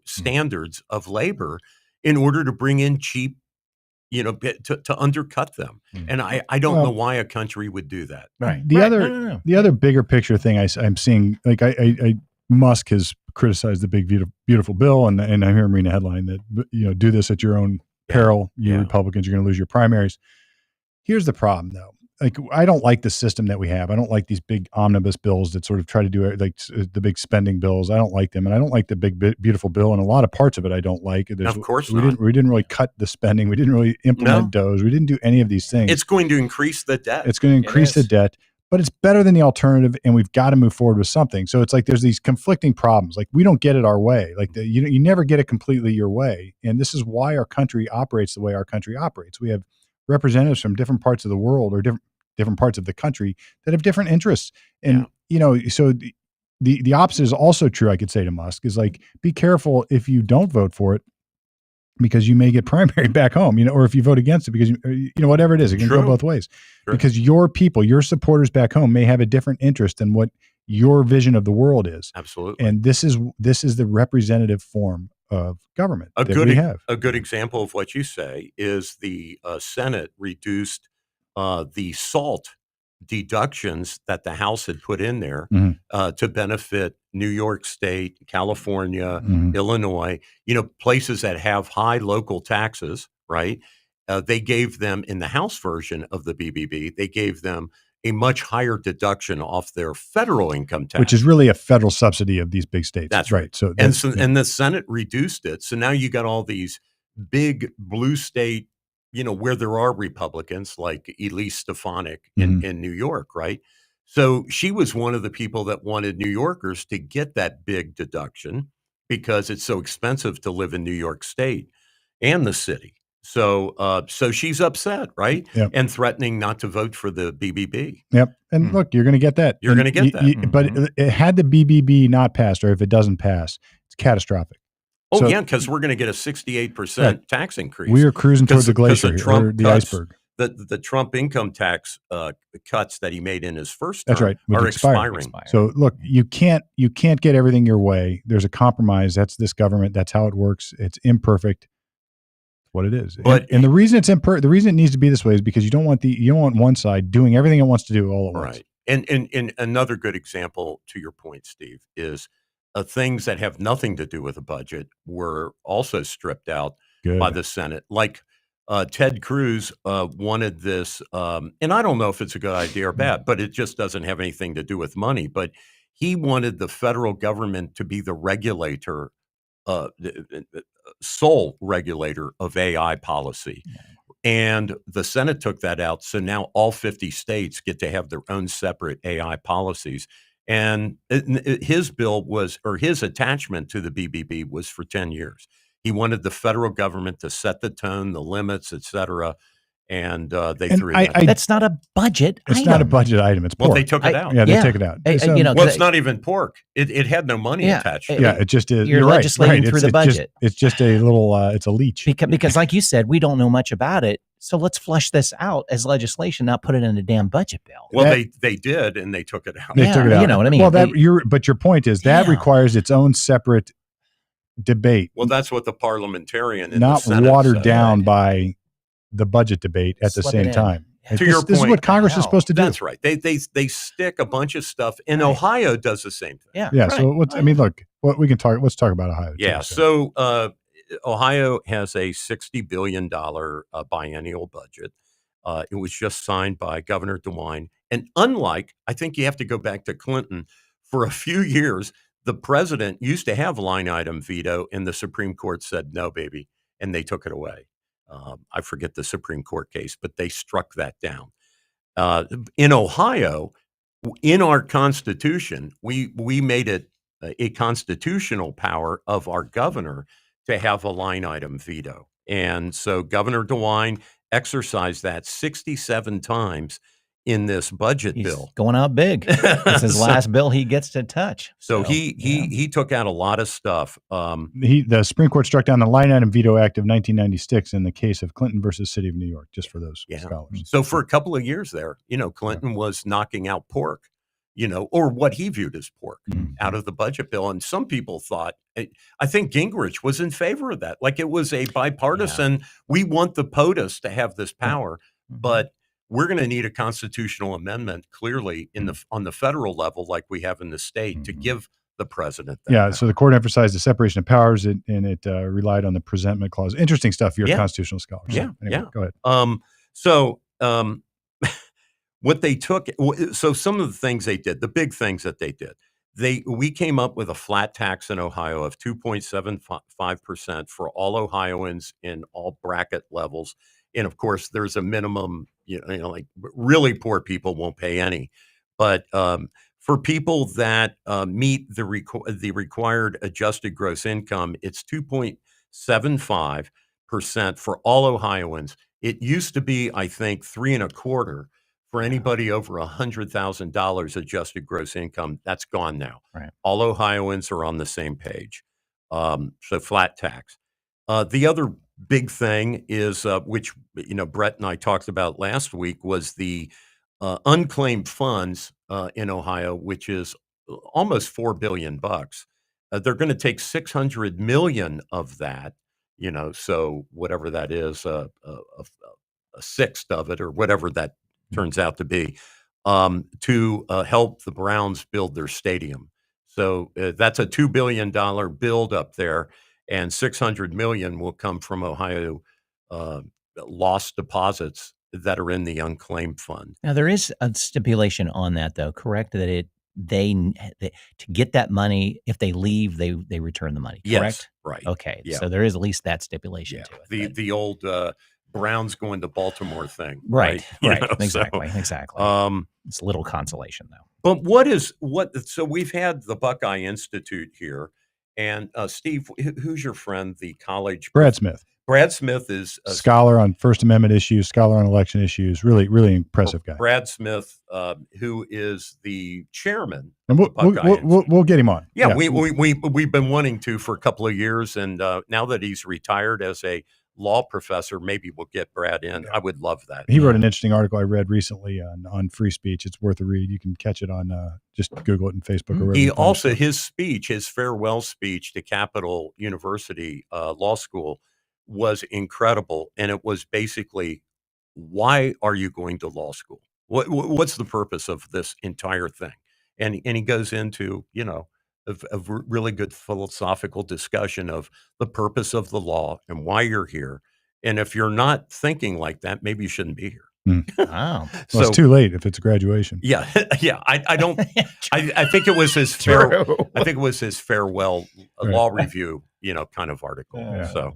standards of labor in order to bring in cheap, to undercut them. And I don't know why a country would do that. Right. The other bigger picture thing I'm seeing, like Musk has criticized the big beautiful bill, and I hear him reading a headline that do this at your own peril. You Republicans, you're going to lose your primaries. Here's the problem, though. Like, I don't like the system that we have. I don't like these big omnibus bills that sort of try to do it, like the big spending bills. I don't like them, and I don't like the big beautiful bill. And a lot of parts of it I don't like. Of course, we didn't really cut the spending. We didn't really implement those. We didn't do any of these things. It's going to increase the debt. It's going to increase the debt. But it's better than the alternative, and we've got to move forward with something. So it's like there's these conflicting problems. Like, we don't get it our way. Like, you never get it completely your way. And this is why our country operates the way our country operates. We have representatives from different parts of the world or different parts of the country that have different interests. And, so the opposite is also true, I could say to Musk, is like, be careful if you don't vote for it, because you may get primary back home, or if you vote against it, because, whatever it is, it can go both ways. True. Because your people, your supporters back home may have a different interest than what your vision of the world is. Absolutely. And this is the representative form of government we have. A good example of what you say is the Senate reduced the SALT deductions that the House had put in there to benefit New York State, California, Illinois, places that have high local taxes, right? They gave them, in the House version of the BBB, they gave them a much higher deduction off their federal income tax, which is really a federal subsidy of these big states. That's right. So and the Senate reduced it. So now you got all these big blue state, where there are Republicans like Elise Stefanik in New York, right? So she was one of the people that wanted New Yorkers to get that big deduction because it's so expensive to live in New York State and the city. So she's upset, right? Yep. And threatening not to vote for the BBB. Yep. And look, you're going to get that. You're going to get that. But had the BBB not passed, or if it doesn't pass, it's catastrophic. Oh, because we're going to get a 68% tax increase. We are cruising towards the glacier or the iceberg. The Trump income tax cuts that he made in his first term are expiring. So look, you can't get everything your way. There's a compromise. That's this government. That's how it works. It's imperfect. What it is. And the reason it's the reason it needs to be this way is because you don't want one side doing everything it wants to do all at once. Right. And another good example to your point, Steve, is things that have nothing to do with a budget were also stripped out by the Senate. Like Ted Cruz wanted this, and I don't know if it's a good idea or bad, but it just doesn't have anything to do with money. But he wanted the federal government to be the regulator, sole regulator of AI policy. Yeah. And the Senate took that out. So now all 50 states get to have their own separate AI policies. And his bill his attachment to the BBB was for 10 years. He wanted the federal government to set the tone, the limits, et cetera. and they And threw that out. That's not a budget It's item. not a budget item. It's pork. Well, they took it out. Yeah, they Yeah. took it out. Well, it's not even pork. It had no money attached to it. Yeah, it just is. You're You're right. legislating Right. through the It's just- budget. It's just a little. It's a leech. Because, like you said, we don't know much about it. So let's flush this out as legislation, not put it in a damn budget bill. Well, they did, and they took it out. They took it out. You know what I mean? Well, but your point is that Yeah. requires its own separate debate, Well, that's what the parliamentarian in not the Senate watered said. down by the budget debate at the Slip same it in. time. Yeah. To your This is point, what Congress is hell? supposed to do. That's right. They stick a bunch of stuff, and Right. Ohio does the same thing. Yeah. Yeah. right. So I mean, look, what we can talk. Let's talk about Ohio. too, Yeah. So Ohio has a $60 billion biennial budget. It was just signed by Governor DeWine. And unlike, I think you have to go back to Clinton, for a few years, the president used to have line item veto, and the Supreme Court said, no, baby, and they took it away. I forget the Supreme Court case, but they struck that down. In Ohio, in our Constitution, we made it a constitutional power of our governor to have a line item veto. And so Governor DeWine exercised that 67 times in this budget He's bill. going out big. It's his So- last bill he gets to touch. So yeah. he took out a lot of stuff. the Supreme Court struck down the Line Item Veto Act of 1996 in the case of Clinton versus City of New York. Just for those scholars. So for a couple of years there, Clinton was knocking out pork, or what he viewed as pork out of the budget bill. And some people thought, I think Gingrich was in favor of that. Like it was a bipartisan, we want the POTUS to have this power, but we're going to need a constitutional amendment clearly on the federal level, like we have in the state, to give the president that power. So the court emphasized the separation of powers, and it relied on the presentment clause. Interesting stuff. You're a constitutional scholar. So anyway, go ahead. What they took, so some of the things they did, the big things that they did, we came up with a flat tax in Ohio of 2.75% for all Ohioans in all bracket levels. And of course, there's a minimum, like really poor people won't pay any. But for people that meet the required adjusted gross income, it's 2.75% for all Ohioans. It used to be, I think, 3.25% for anybody over $100,000 adjusted gross income. That's gone now. Right. All Ohioans are on the same page. So flat tax. The other big thing is, which Brett and I talked about last week, was the unclaimed funds in Ohio, which is almost $4 billion. They're going to take 600 million of that. So whatever that is, a sixth of it, or whatever that turns out to be, to help the Browns build their stadium. So that's a $2 billion build up there, and 600 million will come from Ohio lost deposits that are in the unclaimed fund. Now there is a stipulation on that, though, correct? That they to get that money, if they leave, they return the money. Correct? Yes, right. Okay, Yeah. so there is at least that stipulation to it. The old Browns going to Baltimore thing. Right. Exactly. It's a little consolation, though. But so we've had the Buckeye Institute here, and Steve, who's your friend, the college? Brad Smith. Brad Smith is a scholar on First Amendment issues, scholar on election issues. Really, really impressive guy. Brad Smith, who is the chairman. And we'll get him on. Yeah, we've been wanting to for a couple of years, and now that he's retired as a law professor, maybe we'll get Brad in. I would love that. He wrote an interesting article I read recently on free speech. It's worth a read. You can catch it on just Google it in Facebook or wherever. He also, his farewell speech to Capital University Law School was incredible, and it was basically, why are you going to law school? What's the purpose of this entire thing? And he goes into a really good philosophical discussion of the purpose of the law and why you're here. And if you're not thinking like that, maybe you shouldn't be here. Wow. So it's too late if it's a graduation. Yeah. I don't. I think it was his I think it was his farewell law review, kind of article. Yeah. So,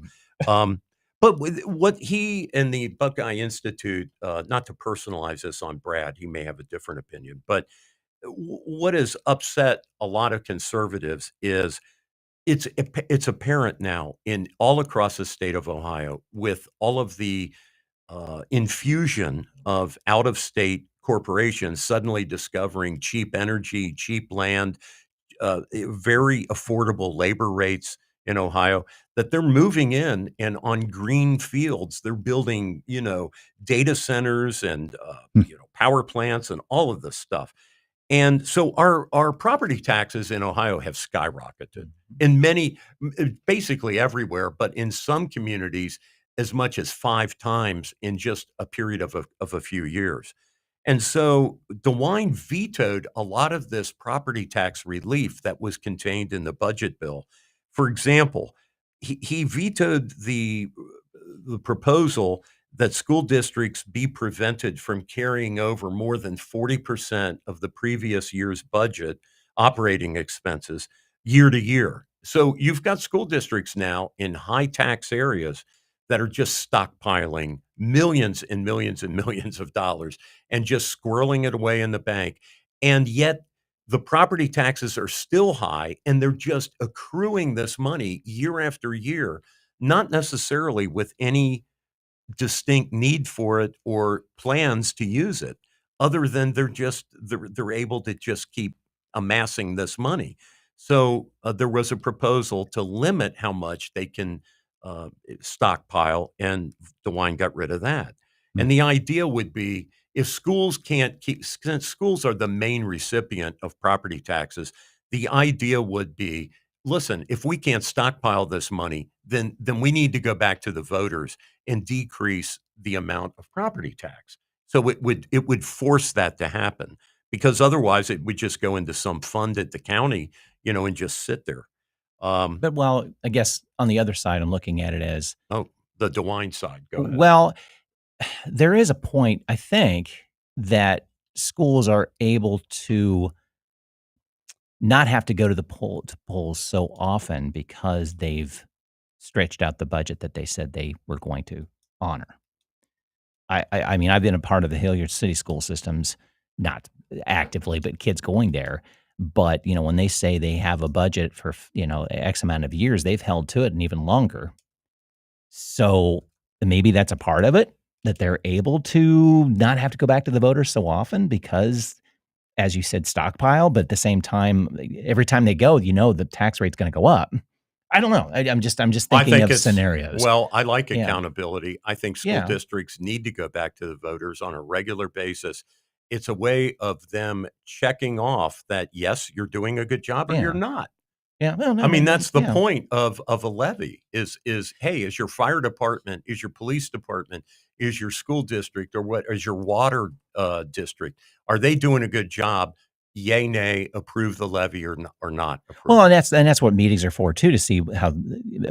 but what he and the Buckeye Institute, not to personalize this on Brad, he may have a different opinion, but what has upset a lot of conservatives is it's apparent now in all across the state of Ohio, with all of the infusion of out-of-state corporations suddenly discovering cheap energy, cheap land, very affordable labor rates in Ohio, that they're moving in and on green fields, they're building, data centers and, Hmm. power plants and all of this stuff. And so our property taxes in Ohio have skyrocketed in basically everywhere, but in some communities as much as 5 times in just a period of a few years. And so DeWine vetoed a lot of this property tax relief that was contained in the budget bill. For example, he vetoed the proposal that school districts be prevented from carrying over more than 40% of the previous year's budget operating expenses year to year. So you've got school districts now in high tax areas that are just stockpiling millions and millions and millions of dollars and just squirreling it away in the bank. And yet the property taxes are still high and they're just accruing this money year after year, not necessarily with any distinct need for it or plans to use it, other than they're able to just keep amassing this money. So there was a proposal to limit how much they can stockpile, and DeWine got rid of that. Hmm. And the idea would be, if schools can't keep, since schools are the main recipient of property taxes, the idea would be, listen, if we can't stockpile this money, then we need to go back to the voters and decrease the amount of property tax. So it would force that to happen, because otherwise it would just go into some fund at the county, and just sit there. Um, But well, I guess on the other side, I'm looking at it as oh, the DeWine side, go ahead. well, there is a point, I think, that schools are able to not have to go to the polls so often because they've stretched out the budget that they said they were going to honor. I mean, I've been a part of the Hilliard City school systems, not actively, but kids going there. But when they say they have a budget for X amount of years, they've held to it and even longer. So maybe that's a part of it, that they're able to not have to go back to the voters so often because, as you said, stockpile. But at the same time, every time they go, the tax rate's going to go up. I don't know. I'm just I thinking think of it's scenarios. well, I like Yeah. accountability. I think school Yeah. districts need to go back to the voters on a regular basis. It's a way of them checking off that, yes, you're doing a good job or you're Yeah. not. Yeah. Well, no, I mean, no, that's the yeah. point of a levy is, hey, is your fire department, is your police department, is your school district, or what is your water district? Are they doing a good job? Yay, nay, approve the levy or not approve. Well, and that's what meetings are for too, to see how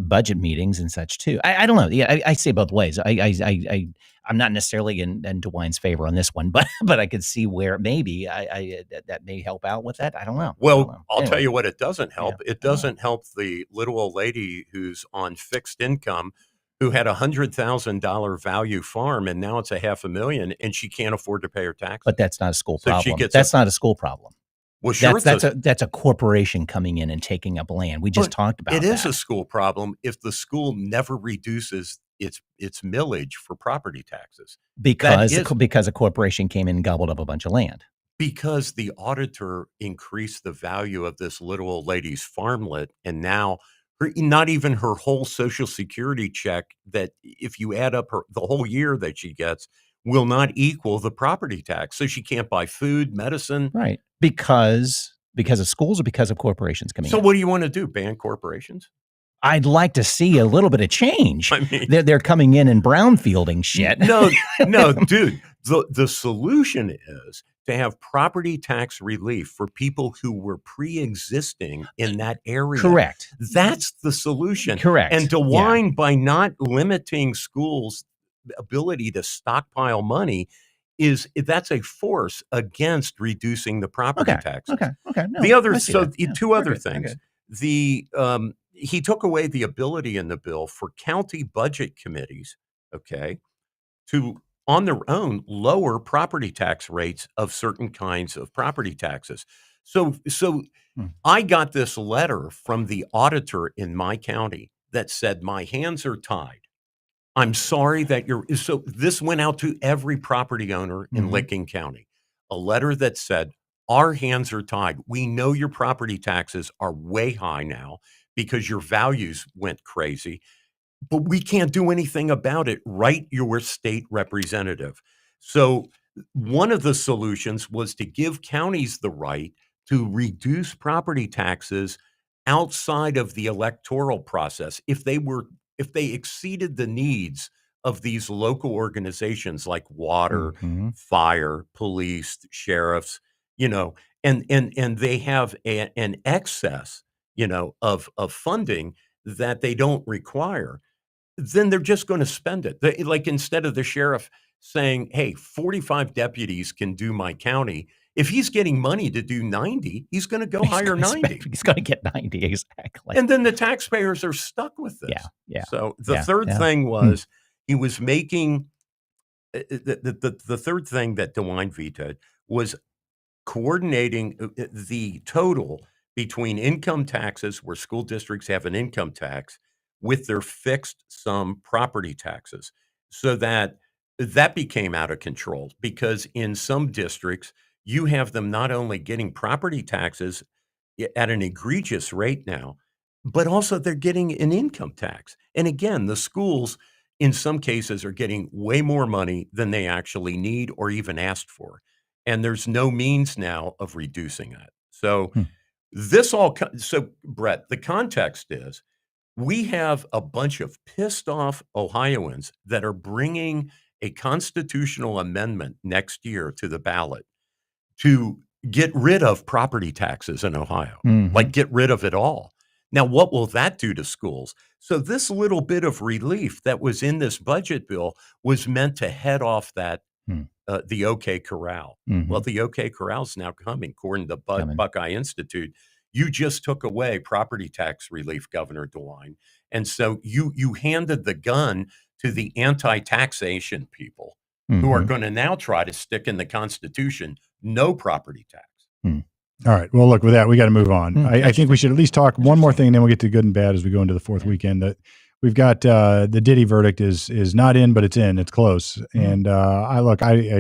budget meetings and such too. I don't know. Yeah, I say both ways. I'm not necessarily in DeWine's favor on this one, but I could see where maybe that may help out with that. I don't know. Well, I'll tell Anyway, you what it doesn't help. yeah, It I don't know. doesn't help the little old lady who's on fixed income, who had $100,000 value farm, and now it's $500,000, and she can't afford to pay her taxes. But that's not a school So she problem. gets That's not a school problem. Well, sure, That's a corporation coming in and taking up land. We just but talked about it is that. a school problem if the school never reduces its millage for property taxes. because is- because a corporation came in and gobbled up a bunch of land. Because the auditor increased the value of this little old lady's farmlet, and now not even her whole Social Security check, that if you add up the whole year that she gets, will not equal the property tax. So she can't buy food, medicine. Right. Because of schools or because of corporations coming So in? what do you want to do? Ban corporations? I'd like to see a little bit of change. I mean, They're coming in and brownfielding shit. No, dude. The solution is to have property tax relief for people who were pre-existing in that area. Correct. That's the solution. Correct. And Yeah. DeWine, by not limiting schools' ability to stockpile money, that's a force against reducing the property taxes. Okay. No, The other, I see so that. the Yeah, two we're other good, we're things. good. He took away the ability in the bill for county budget committees, okay, to on their own lower property tax rates of certain kinds of property taxes. So Hmm. I got this letter from the auditor in my county that said my hands are tied. I'm sorry that you're so this went out to every property owner in Mhm. Licking County. A letter that said, "Our hands are tied. We know your property taxes are way high now because your values went crazy, but we can't do anything about it. Write your state representative." So one of the solutions was to give counties the right to reduce property taxes outside of the electoral process if they exceeded the needs of these local organizations like water, Mhm. fire, police, sheriffs, you know, and they have an excess, of funding that they don't require, then they're just gonna spend it. They like, instead of the sheriff saying, "Hey, 45 deputies can do my county," if he's getting money to do 90, he's gonna go hire 90. He's going to get 90 exactly. And then the taxpayers are stuck with Yeah, this. yeah, So, the yeah, third yeah. thing Hmm. was he was making the third thing that DeWine vetoed was coordinating the total between income taxes, where school districts have an income tax, with their fixed sum property taxes, so that became out of control because in some districts you have them not only getting property taxes at an egregious rate now, but also they're getting an income tax. And again, the schools in some cases are getting way more money than they actually need or even asked for. And there's no means now of reducing that. So Hmm. so Brett, the context is we have a bunch of pissed off Ohioans that are bringing a constitutional amendment next year to the ballot to get rid of property taxes in Ohio, like Mhm. get rid of it all. Now, what will that do to schools? So this little bit of relief that was in this budget bill was meant to head off that Hmm. the OK Corral. Well, Mhm. the OK Corral's now coming, according to Coming. Buckeye Institute. You just took away property tax relief, Governor DeWine, and so you handed the gun to the anti-taxation people who are Mhm. going to now try to stick in the Constitution no property tax. Hmm. All right. Well, look, with that, we got to move on. I think we Interesting. should at least talk one more Interesting. thing, and then we'll get to good and bad as we go into the fourth Yeah. weekend. That we've got the Diddy verdict is not in, but it's in. It's close. And I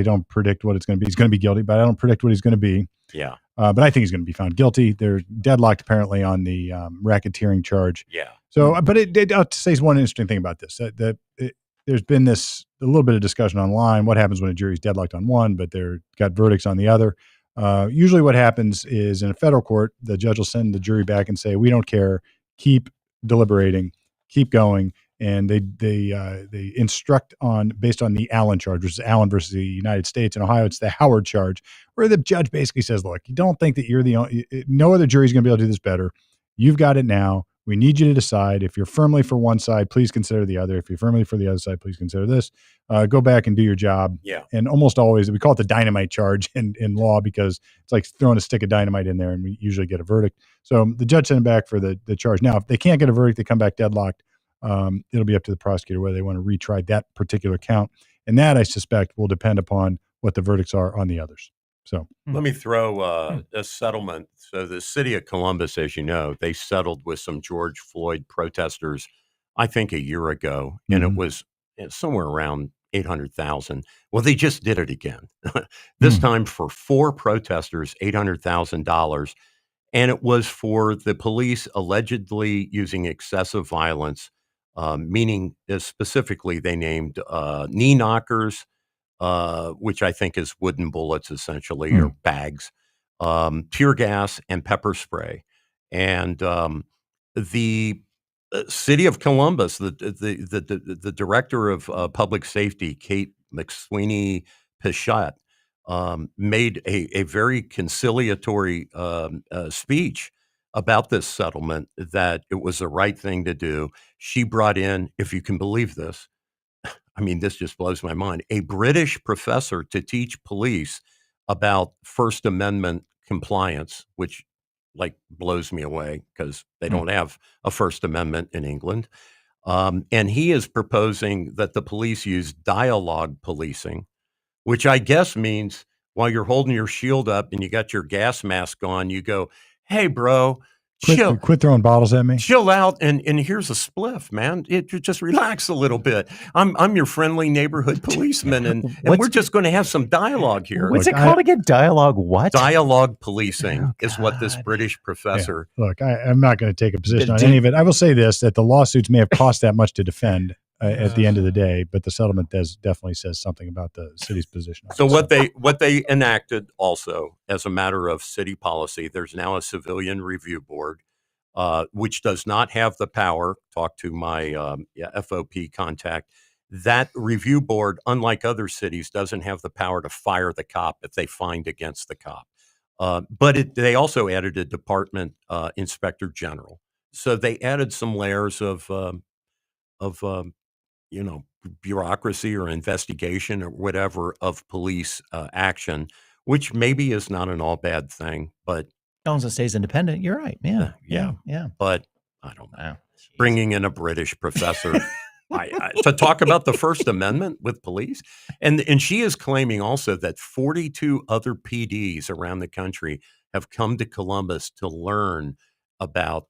don't predict what it's going to be. He's going to be guilty, but I don't predict what he's going to be. Yeah. But I think he's going to be found guilty. They're deadlocked apparently on the racketeering charge. Yeah. So, but I'll say one interesting thing about this. There's been a little bit of discussion online. What happens when a jury's deadlocked on one, but they're got verdicts on the other? Usually, what happens is in a federal court, the judge will send the jury back and say, "We don't care. Keep deliberating. Keep going." And they instruct on based on the Allen charge, which is Allen versus the United States. In Ohio, it's the Howard charge, where the judge basically says, "Look, you don't think that you're the only. No other jury's going to be able to do this better. You've got it now. We need you to decide. If you're firmly for one side, please consider the other. If you're firmly for the other side, please consider this. Go back and do your job." Yeah. And almost always, we call it the dynamite charge in law because it's like throwing a stick of dynamite in there, and we usually get a verdict. So the judge sent him back for the charge. Now, if they can't get a verdict, they come back deadlocked. It'll be up to the prosecutor whether they want to retry that particular count. And that, I suspect, will depend upon what the verdicts are on the others. So Let me throw a settlement. So the city of Columbus, as you know, they settled with some George Floyd protesters, I think a year ago, and it Mhm. was somewhere around 800,000. Well, they just did it again. This Mm. time for 4 protesters, $800,000, and it was for the police allegedly using excessive violence, meaning specifically they named knee knockers, which I think is wooden bullets essentially or Mm. bags, tear gas and pepper spray. And the city of Columbus, the director of public safety, Kate McSweeney Pichot, made a very conciliatory speech about this settlement, that it was the right thing to do. She brought in, if you can believe this, I mean, this just blows my mind, a British professor to teach police about First Amendment compliance, which like blows me away because they Mm. don't have a First Amendment in England. And he is proposing that the police use dialogue policing, which I guess means while you're holding your shield up and you got your gas mask on, you go, "Hey, bro, Quit throwing bottles at me. Chill out, and here's a spliff, man. Just relax a little bit. I'm your friendly neighborhood policeman, and we're just going to have some dialogue here. What's it called again? Dialogue what? Dialogue policing is what this British professor. Yeah. Look, I'm not going to take a position on any of it. I will say this, that the lawsuits may have cost that much to defend at the end of the day, but the settlement definitely says something about the city's position. So what they enacted also as a matter of city policy, there's now a civilian review board, which does not have the power. Talk to my FOP contact. That review board, unlike other cities, doesn't have the power to fire the cop if they find against the cop. But they also added a department inspector general. So they added some layers of bureaucracy or investigation or whatever of police action, which maybe is not an all bad thing, but as long as it stays independent, you're right. Yeah. But I don't know. Bringing in a British professor to talk about the First Amendment with police, and she is claiming also that 42 other PDs around the country have come to Columbus to learn about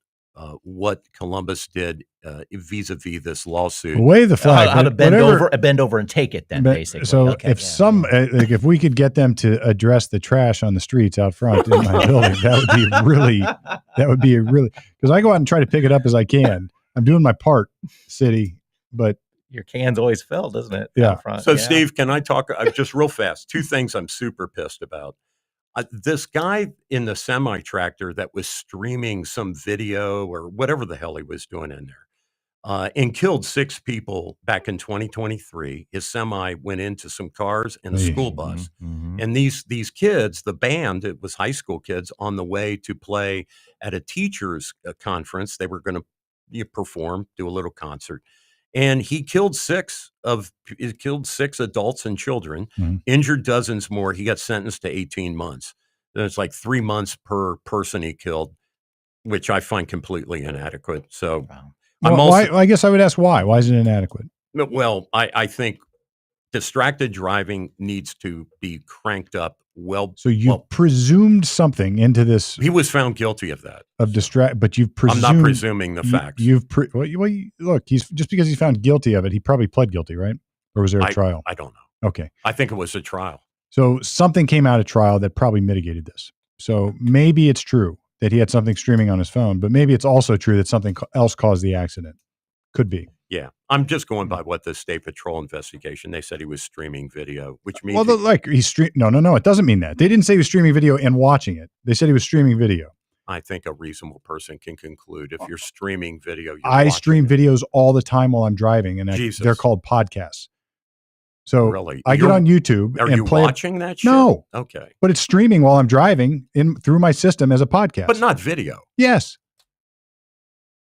what Columbus did vis-a-vis this lawsuit. Wave the flag. How to bend over and take it then, basically. So if we could get them to address the trash on the streets out front in my building, that would be really, because I go out and try to pick it up as I can. I'm doing my part, city, but your can's always filled, isn't it? Yeah. Out front? So Steve, can I talk just real fast? Two things I'm super pissed about. This guy in the semi-tractor that was streaming some video or whatever the hell he was doing in there and killed 6 people back in 2023. His semi went into some cars and a school bus. Mm-hmm. And these kids, the band, it was high school kids on the way to play at a teachers' conference. They were going to perform, do a little concert. And he killed 6 adults and children, injured dozens more. He got sentenced to 18 months. It's like 3 months per person he killed, which I find completely inadequate. So I guess I would ask why. Why is it inadequate? Well, I think distracted driving needs to be cranked up. So you presumed something into this. He was found guilty of that. But you've presumed. I'm not presuming the facts. Look, just because he's found guilty of it, he probably pled guilty, right? Or was there a trial? I don't know. Okay. I think it was a trial. So something came out of trial that probably mitigated this. So maybe it's true that he had something streaming on his phone, but maybe it's also true that something else caused the accident. Could be. Yeah, I'm just going by what the State Patrol investigation. They said he was streaming video, which means No, it doesn't mean that. They didn't say he was streaming video and watching it. They said he was streaming video. I think a reasonable person can conclude if you're streaming video. I stream videos all the time while I'm driving, and they're called podcasts. So really? I get on YouTube. Are you watching that shit? No. Okay. But it's streaming while I'm driving through my system as a podcast. But not video. Yes.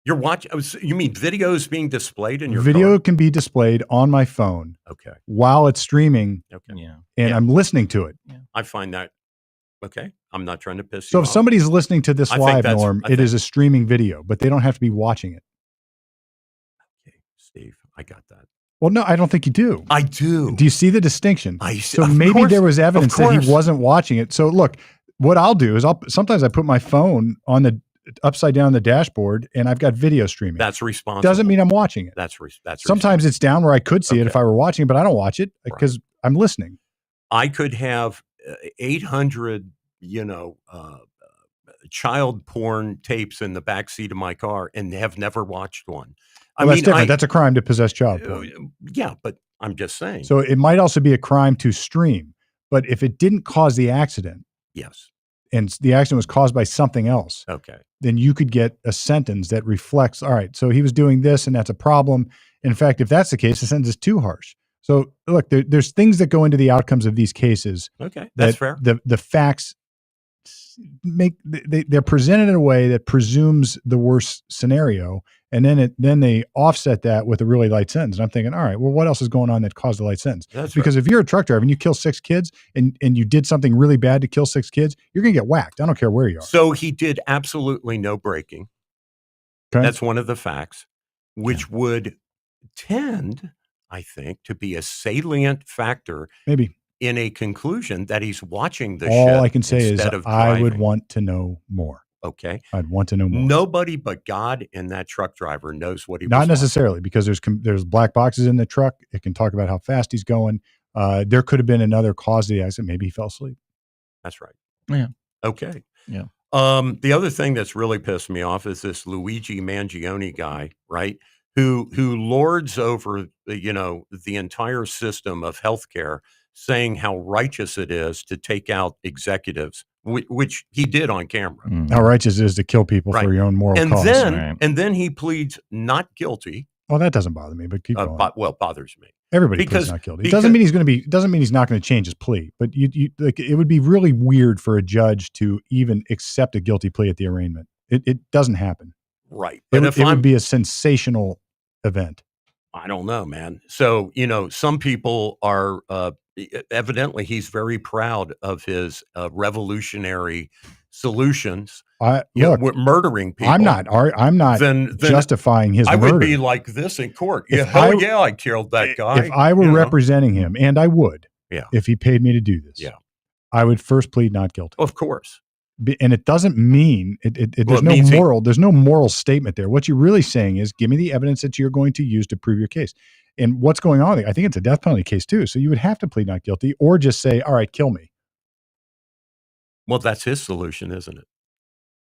You're watching. You mean videos being displayed in your video car? Can be displayed on my phone. Okay. While it's streaming. Okay. Yeah. And I'm listening to it. Yeah. I find that okay. I'm not trying to piss you off. off. So if somebody's listening to this live, Norm, it is a streaming video, but they don't have to be watching it. Okay, Steve, I got that. Well, no, I don't think you do. I do. Do you see the distinction? So of maybe course, there was evidence that he wasn't watching it. So look, what I'll do is sometimes I put my phone on the upside down the dashboard and I've got video streaming. That's responsible. Doesn't mean I'm watching it. That's sometimes it's down where I could see it if I were watching it, but I don't watch it because I'm listening. I could have 800, child porn tapes in the back seat of my car and have never watched one. That's different. That's a crime to possess child porn. Yeah, but I'm just saying. So it might also be a crime to stream, but if it didn't cause the accident, yes, and the accident was caused by something else, okay, then you could get a sentence that reflects, all right, so he was doing this and that's a problem. In fact, if that's the case, the sentence is too harsh. So look, there's things that go into the outcomes of these cases. Okay, that's fair. The facts they're presented in a way that presumes the worst scenario, and then they offset that with a really light sentence. And I'm thinking, all right, well, what else is going on that caused a light sentence? That's because if you're a truck driver and you kill 6 kids and you did something really bad to kill 6 kids, you're going to get whacked. I don't care where you are. So he did absolutely no braking. Okay. That's one of the facts, which would tend, I think, to be a salient factor. Maybe. In a conclusion that he's watching the All shit I can say is of I would driving. want to know more. Okay. I'd want to know more. Nobody but God and that truck driver knows what he was Not watching. necessarily, because there's black boxes in the truck. It can talk about how fast he's going. There could have been another cause of the accident. Maybe he fell asleep. That's right. Yeah. Okay. Yeah. The other thing that's really pissed me off is this Luigi Mangione guy, right? Who lords over the entire system of healthcare, saying how righteous it is to take out executives, which he did on camera. How righteous it is to kill people for your own moral cause. And then he pleads not guilty. Well, that doesn't bother me, but keep going. Bothers me. Everybody pleads not guilty. It doesn't mean he's not going to change his plea, but you like, it would be really weird for a judge to even accept a guilty plea at the arraignment. It doesn't happen. Right. But it would be a sensational event. I don't know, man. So, some people are, evidently he's very proud of his revolutionary solutions. Murdering people. I'm not then justifying his murder. I would be like this in court. I killed that guy. If I were representing him, and I would, if he paid me to do this, I would first plead not guilty. Of course. And it doesn't mean there's no moral statement there. What you're really saying is, give me the evidence that you're going to use to prove your case. And what's going on there? I think it's a death penalty case too. So you would have to plead not guilty, or just say, all right, kill me. Well, that's his solution, isn't it?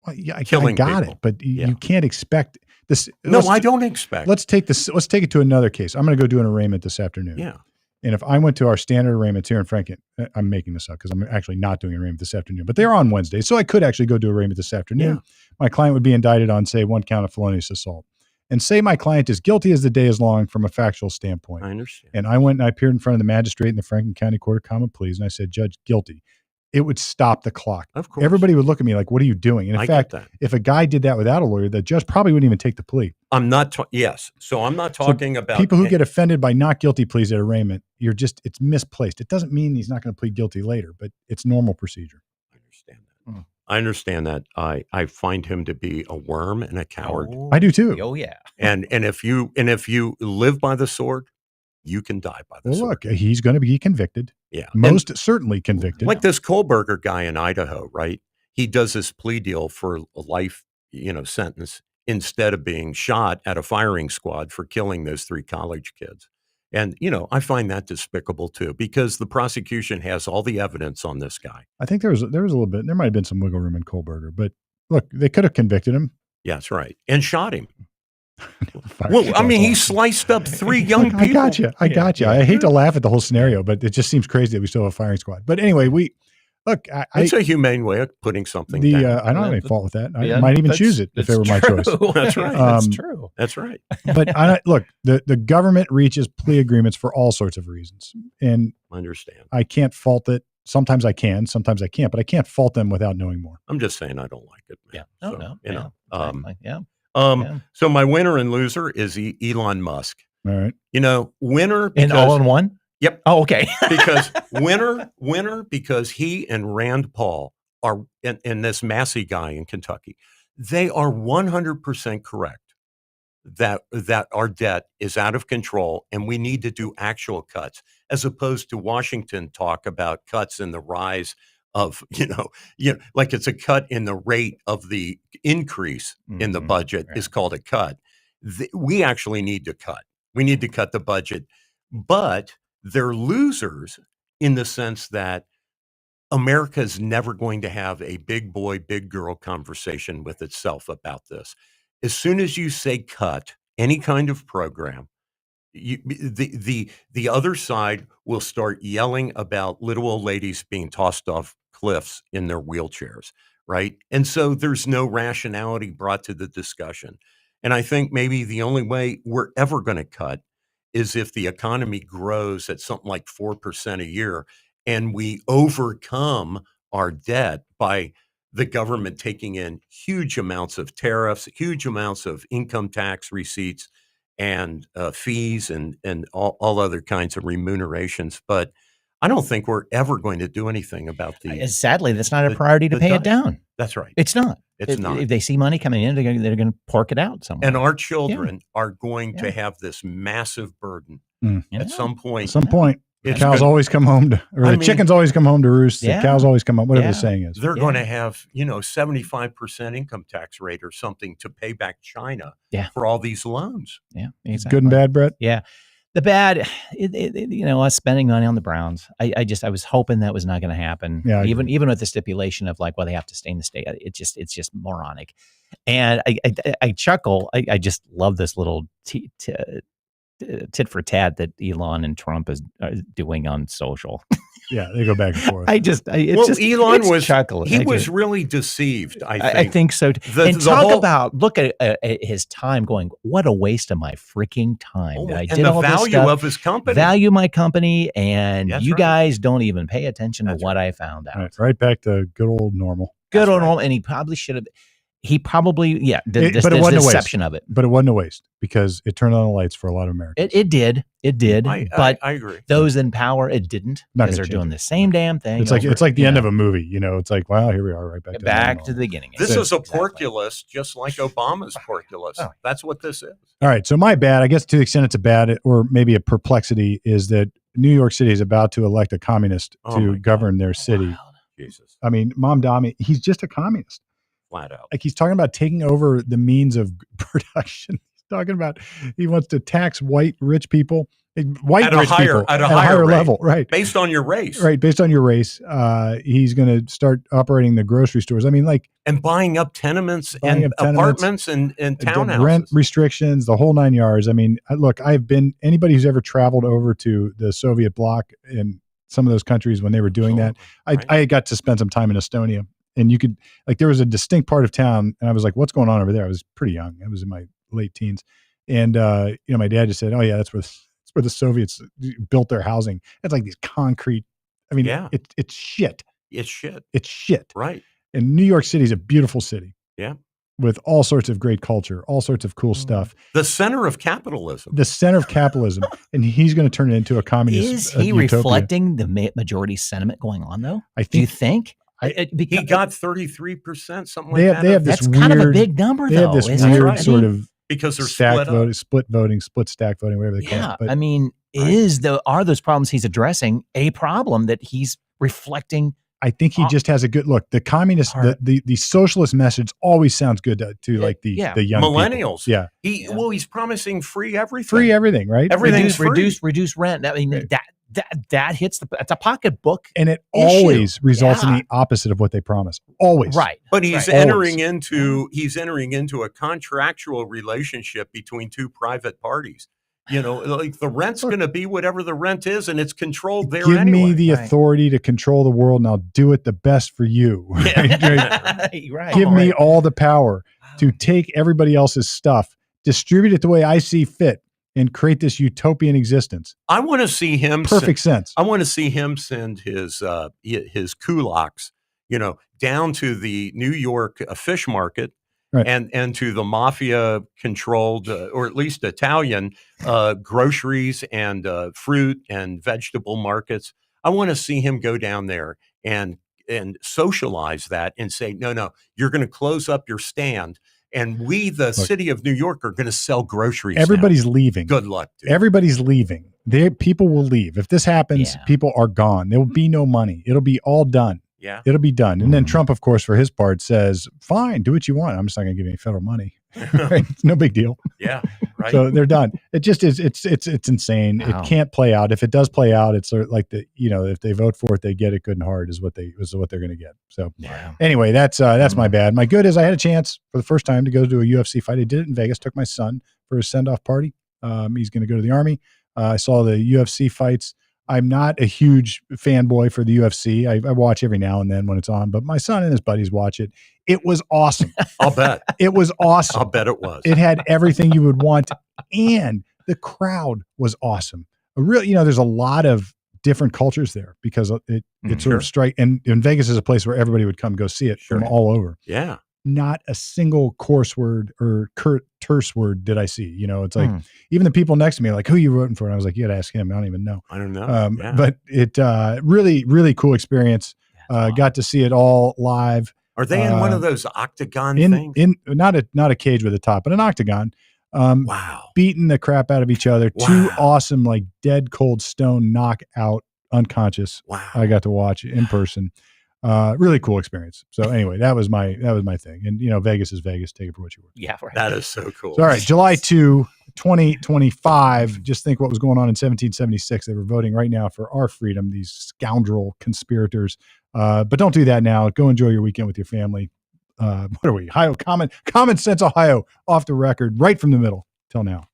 Well, yeah, I got people. It, but you can't expect this. No, I don't expect. Let's take it to another case. I'm going to go do an arraignment this afternoon. Yeah. And if I went to our standard arraignments here in Franklin, I'm making this up because I'm actually not doing an arraignment this afternoon, but they're on Wednesday. So I could actually go do an arraignment this afternoon. Yeah. My client would be indicted on, say, 1 count of felonious assault. And say my client is guilty as the day is long from a factual standpoint. I understand. And I went and I appeared in front of the magistrate in the Franklin County Court of Common Pleas, and I said, Judge, guilty. It would stop the clock. Of course. Everybody would look at me like, what are you doing? And in fact, if a guy did that without a lawyer, the judge probably wouldn't even take the plea. I'm not talking about people who get offended by not guilty pleas at arraignment. It's misplaced. It doesn't mean he's not going to plead guilty later, but it's normal procedure. I understand that. I understand that. I find him to be a worm and a coward. Oh, I do too. Oh yeah. And if you live by the sword, you can die by the sword. Look, he's going to be convicted. Yeah. Most certainly convicted. Like this Kohlberger guy in Idaho, right? He does this plea deal for a life, sentence instead of being shot at a firing squad for killing those 3 college kids. And, I find that despicable too, because the prosecution has all the evidence on this guy. I think there was a little bit, there might've been some wiggle room in Kohlberger, but look, they could have convicted him. Yeah, that's right. And shot him. Well, I mean, he sliced up 3 young people. I got you. I hate to laugh at the whole scenario, but it just seems crazy that we still have a firing squad. But anyway, it's a humane way of putting something down. I don't have any fault with that. I might even choose it if it were my choice. That's right. That's true. That's right. But the government reaches plea agreements for all sorts of reasons. And I understand. I can't fault it. Sometimes I can, sometimes I can't, but I can't fault them without knowing more. I'm just saying I don't like it. Man. Yeah. So, So my winner and loser is Elon Musk. All right. Winner and all in one. Yep. Oh, okay. Because winner because he and Rand Paul are, and this Massey guy in Kentucky, they are 100% correct that our debt is out of control and we need to do actual cuts, as opposed to Washington talk about cuts in the rise of, like it's a cut in the rate of the increase in the budget is called a cut. We actually need to cut. We need to cut the budget, but they're losers in the sense that America is never going to have a big boy, big girl conversation with itself about this. As soon as you say cut any kind of program, the other side will start yelling about little old ladies being tossed off cliffs in their wheelchairs, right? And so there's no rationality brought to the discussion. And I think maybe the only way we're ever going to cut is if the economy grows at something like 4% a year and we overcome our debt by the government taking in huge amounts of tariffs, huge amounts of income tax receipts and fees and all other kinds of remunerations. But I don't think we're ever going to do anything about sadly, that's not a priority to pay it down. That's right. It's not. It's not. If they see money coming in, they're going to pork it out somewhere. And our children are going to have this massive burden at some point. It's Cows gonna- always come home to, or I the mean- chickens always come home to roost. Yeah. The cows always come home, whatever the Yeah. saying is. they're Yeah. going to have 75% income tax rate or something to pay back China Yeah. for all these loans. Yeah, exactly. Good and bad, Brett? Yeah. The bad, us spending money on the Browns. I was hoping that was not going to happen. Yeah, I even with the stipulation of like, well, they have to stay in the state. It's just moronic. And I chuckle. I just love this little tit for tat that Elon and Trump is doing on social. Yeah, they go back and forth. Elon was chuckling. He was really deceived. I think so. And talk about look at his time. Going, what a waste of my freaking time. That I and did the all this value stuff. of his company. Value my company, and That's you right. guys don't even pay attention to That's what I found out. Right back to good old normal. Good That's on right. all, and he probably should have. He probably, But it there's wasn't the a waste. deception of it. But it wasn't a waste because it turned on the lights for a lot of Americans. It did. But I agree. those in power, it didn't, Not because gonna they're doing change the same damn thing. It's like over, the you end know, of a movie. It's like, wow, here we are, right back to the beginning. This Yeah, is a Exactly. porculus, just like Obama's porculus. Oh. That's what this is. All right. So my bad, I guess to the extent it's a bad or maybe a perplexity, is that New York City is about to elect a communist Oh my to God. govern their city. Wild. Jesus, I mean, Mom Dami, he's just a communist. flat out. Like he's talking about taking over the means of production. He's talking about he wants to tax white rich people, white At a rich higher- people at a higher rate. level, right? Based on your race. Right, based on your race, he's going to start operating the grocery stores. I mean, like And buying up tenements Buying and up tenements, apartments and the townhouses. rent restrictions, the whole 9 yards. I mean, look, anybody who's ever traveled over to the Soviet bloc in some of those countries when they were doing that. I got to spend some time in Estonia, and you could, like, there was a distinct part of town, and I was like, what's going on over there? I was pretty young. I was in my late teens. And, my dad just said, oh yeah, that's where the Soviets built their housing. It's like these concrete, I mean, Yeah. it's shit. It's shit. It's shit. Right. And New York City is a beautiful city. Yeah. With all sorts of great culture, all sorts of cool stuff. The center of capitalism. The center of capitalism. And he's going to turn it into a communist Is he utopia. reflecting the majority sentiment going on, though? I Do you think think? He got 33%, something like They that. have- they have this That's kind of a weird- big number, they though. have this isn't it? weird I mean, sort of because they're stacked split up. split stack voting, whatever they call Yeah, it. But I mean, Right. are those problems he's addressing a problem that he's reflecting? I think he just has a good look. The communist, Heart. the socialist message always sounds good to like the young people. Millennials. Yeah, He's promising free everything. free everything, right? Everything's free. reduce rent. I mean, Right. that hits it's a pocketbook, And it issue. always results in Yeah. the opposite of what they promise. Always. right? But he's Right. entering into a contractual relationship between two private parties. Like the rent's going to be whatever the rent is, and it's controlled there Give anyway. me the Right. authority to control the world, and I'll do it the best for you. Right? right. Give me Right. all the power to take everybody else's stuff, distribute it the way I see fit, and create this utopian existence. I want to see him. Perfect sense. I want to see him send his kulaks, down to the New York fish market. Right. And to the mafia controlled, or at least Italian, groceries and fruit and vegetable markets. I want to see him go down there and socialize that and say, no, you're going to close up your stand, and we, the city of New York, are going to sell groceries. Everybody's now. leaving. Good luck, dude. Everybody's leaving. People will leave. If this happens, Yeah. people are gone. There will be no money. It'll be all done. Yeah. It'll be done. And then Mhm. Trump, of course, for his part, says, fine, do what you want. I'm just not going to give you any federal money. Right? It's no big deal. Yeah. Right. So they're done. It just is. It's insane. Wow. It can't play out. If it does play out, it's sort of like if they vote for it, they get it good and hard is what they're going to get. So Yeah. anyway, that's my bad. My good is I had a chance for the first time to go to a UFC fight. I did it in Vegas. Took my son for his send-off party. He's going to go to the Army. I saw the UFC fights. I'm not a huge fanboy for the UFC. I watch every now and then when it's on, but my son and his buddies watch it. It was awesome. I'll bet. It was awesome. I'll bet it was. It had everything you would want, and the crowd was awesome. There's a lot of different cultures there because it sort of strike. And Vegas is a place where everybody would come go see it from all over. Yeah. Not a single coarse word or terse word did I see. It's like even the people next to me are like, who are you voting for? And I was like, you got to ask him. I don't even know. I don't know. Yeah. But it really, really cool experience. Got to see it all live. Are they in one of those octagon in things? not a cage with a top, but an octagon. Wow. Beating the crap out of each other. Wow. 2 awesome, like dead cold stone knockout unconscious. Wow. I got to watch in person. Really cool experience. So anyway, that was my thing. And Vegas is Vegas. Take it for what you want. Yeah, right. That is so cool. So, all right, July 2, 2025. Just think what was going on in 1776. They were voting right now for our freedom, these scoundrel conspirators. But don't do that now. Go enjoy your weekend with your family. What are we? Ohio, Common Sense Ohio, off the record, right from the middle. Till now.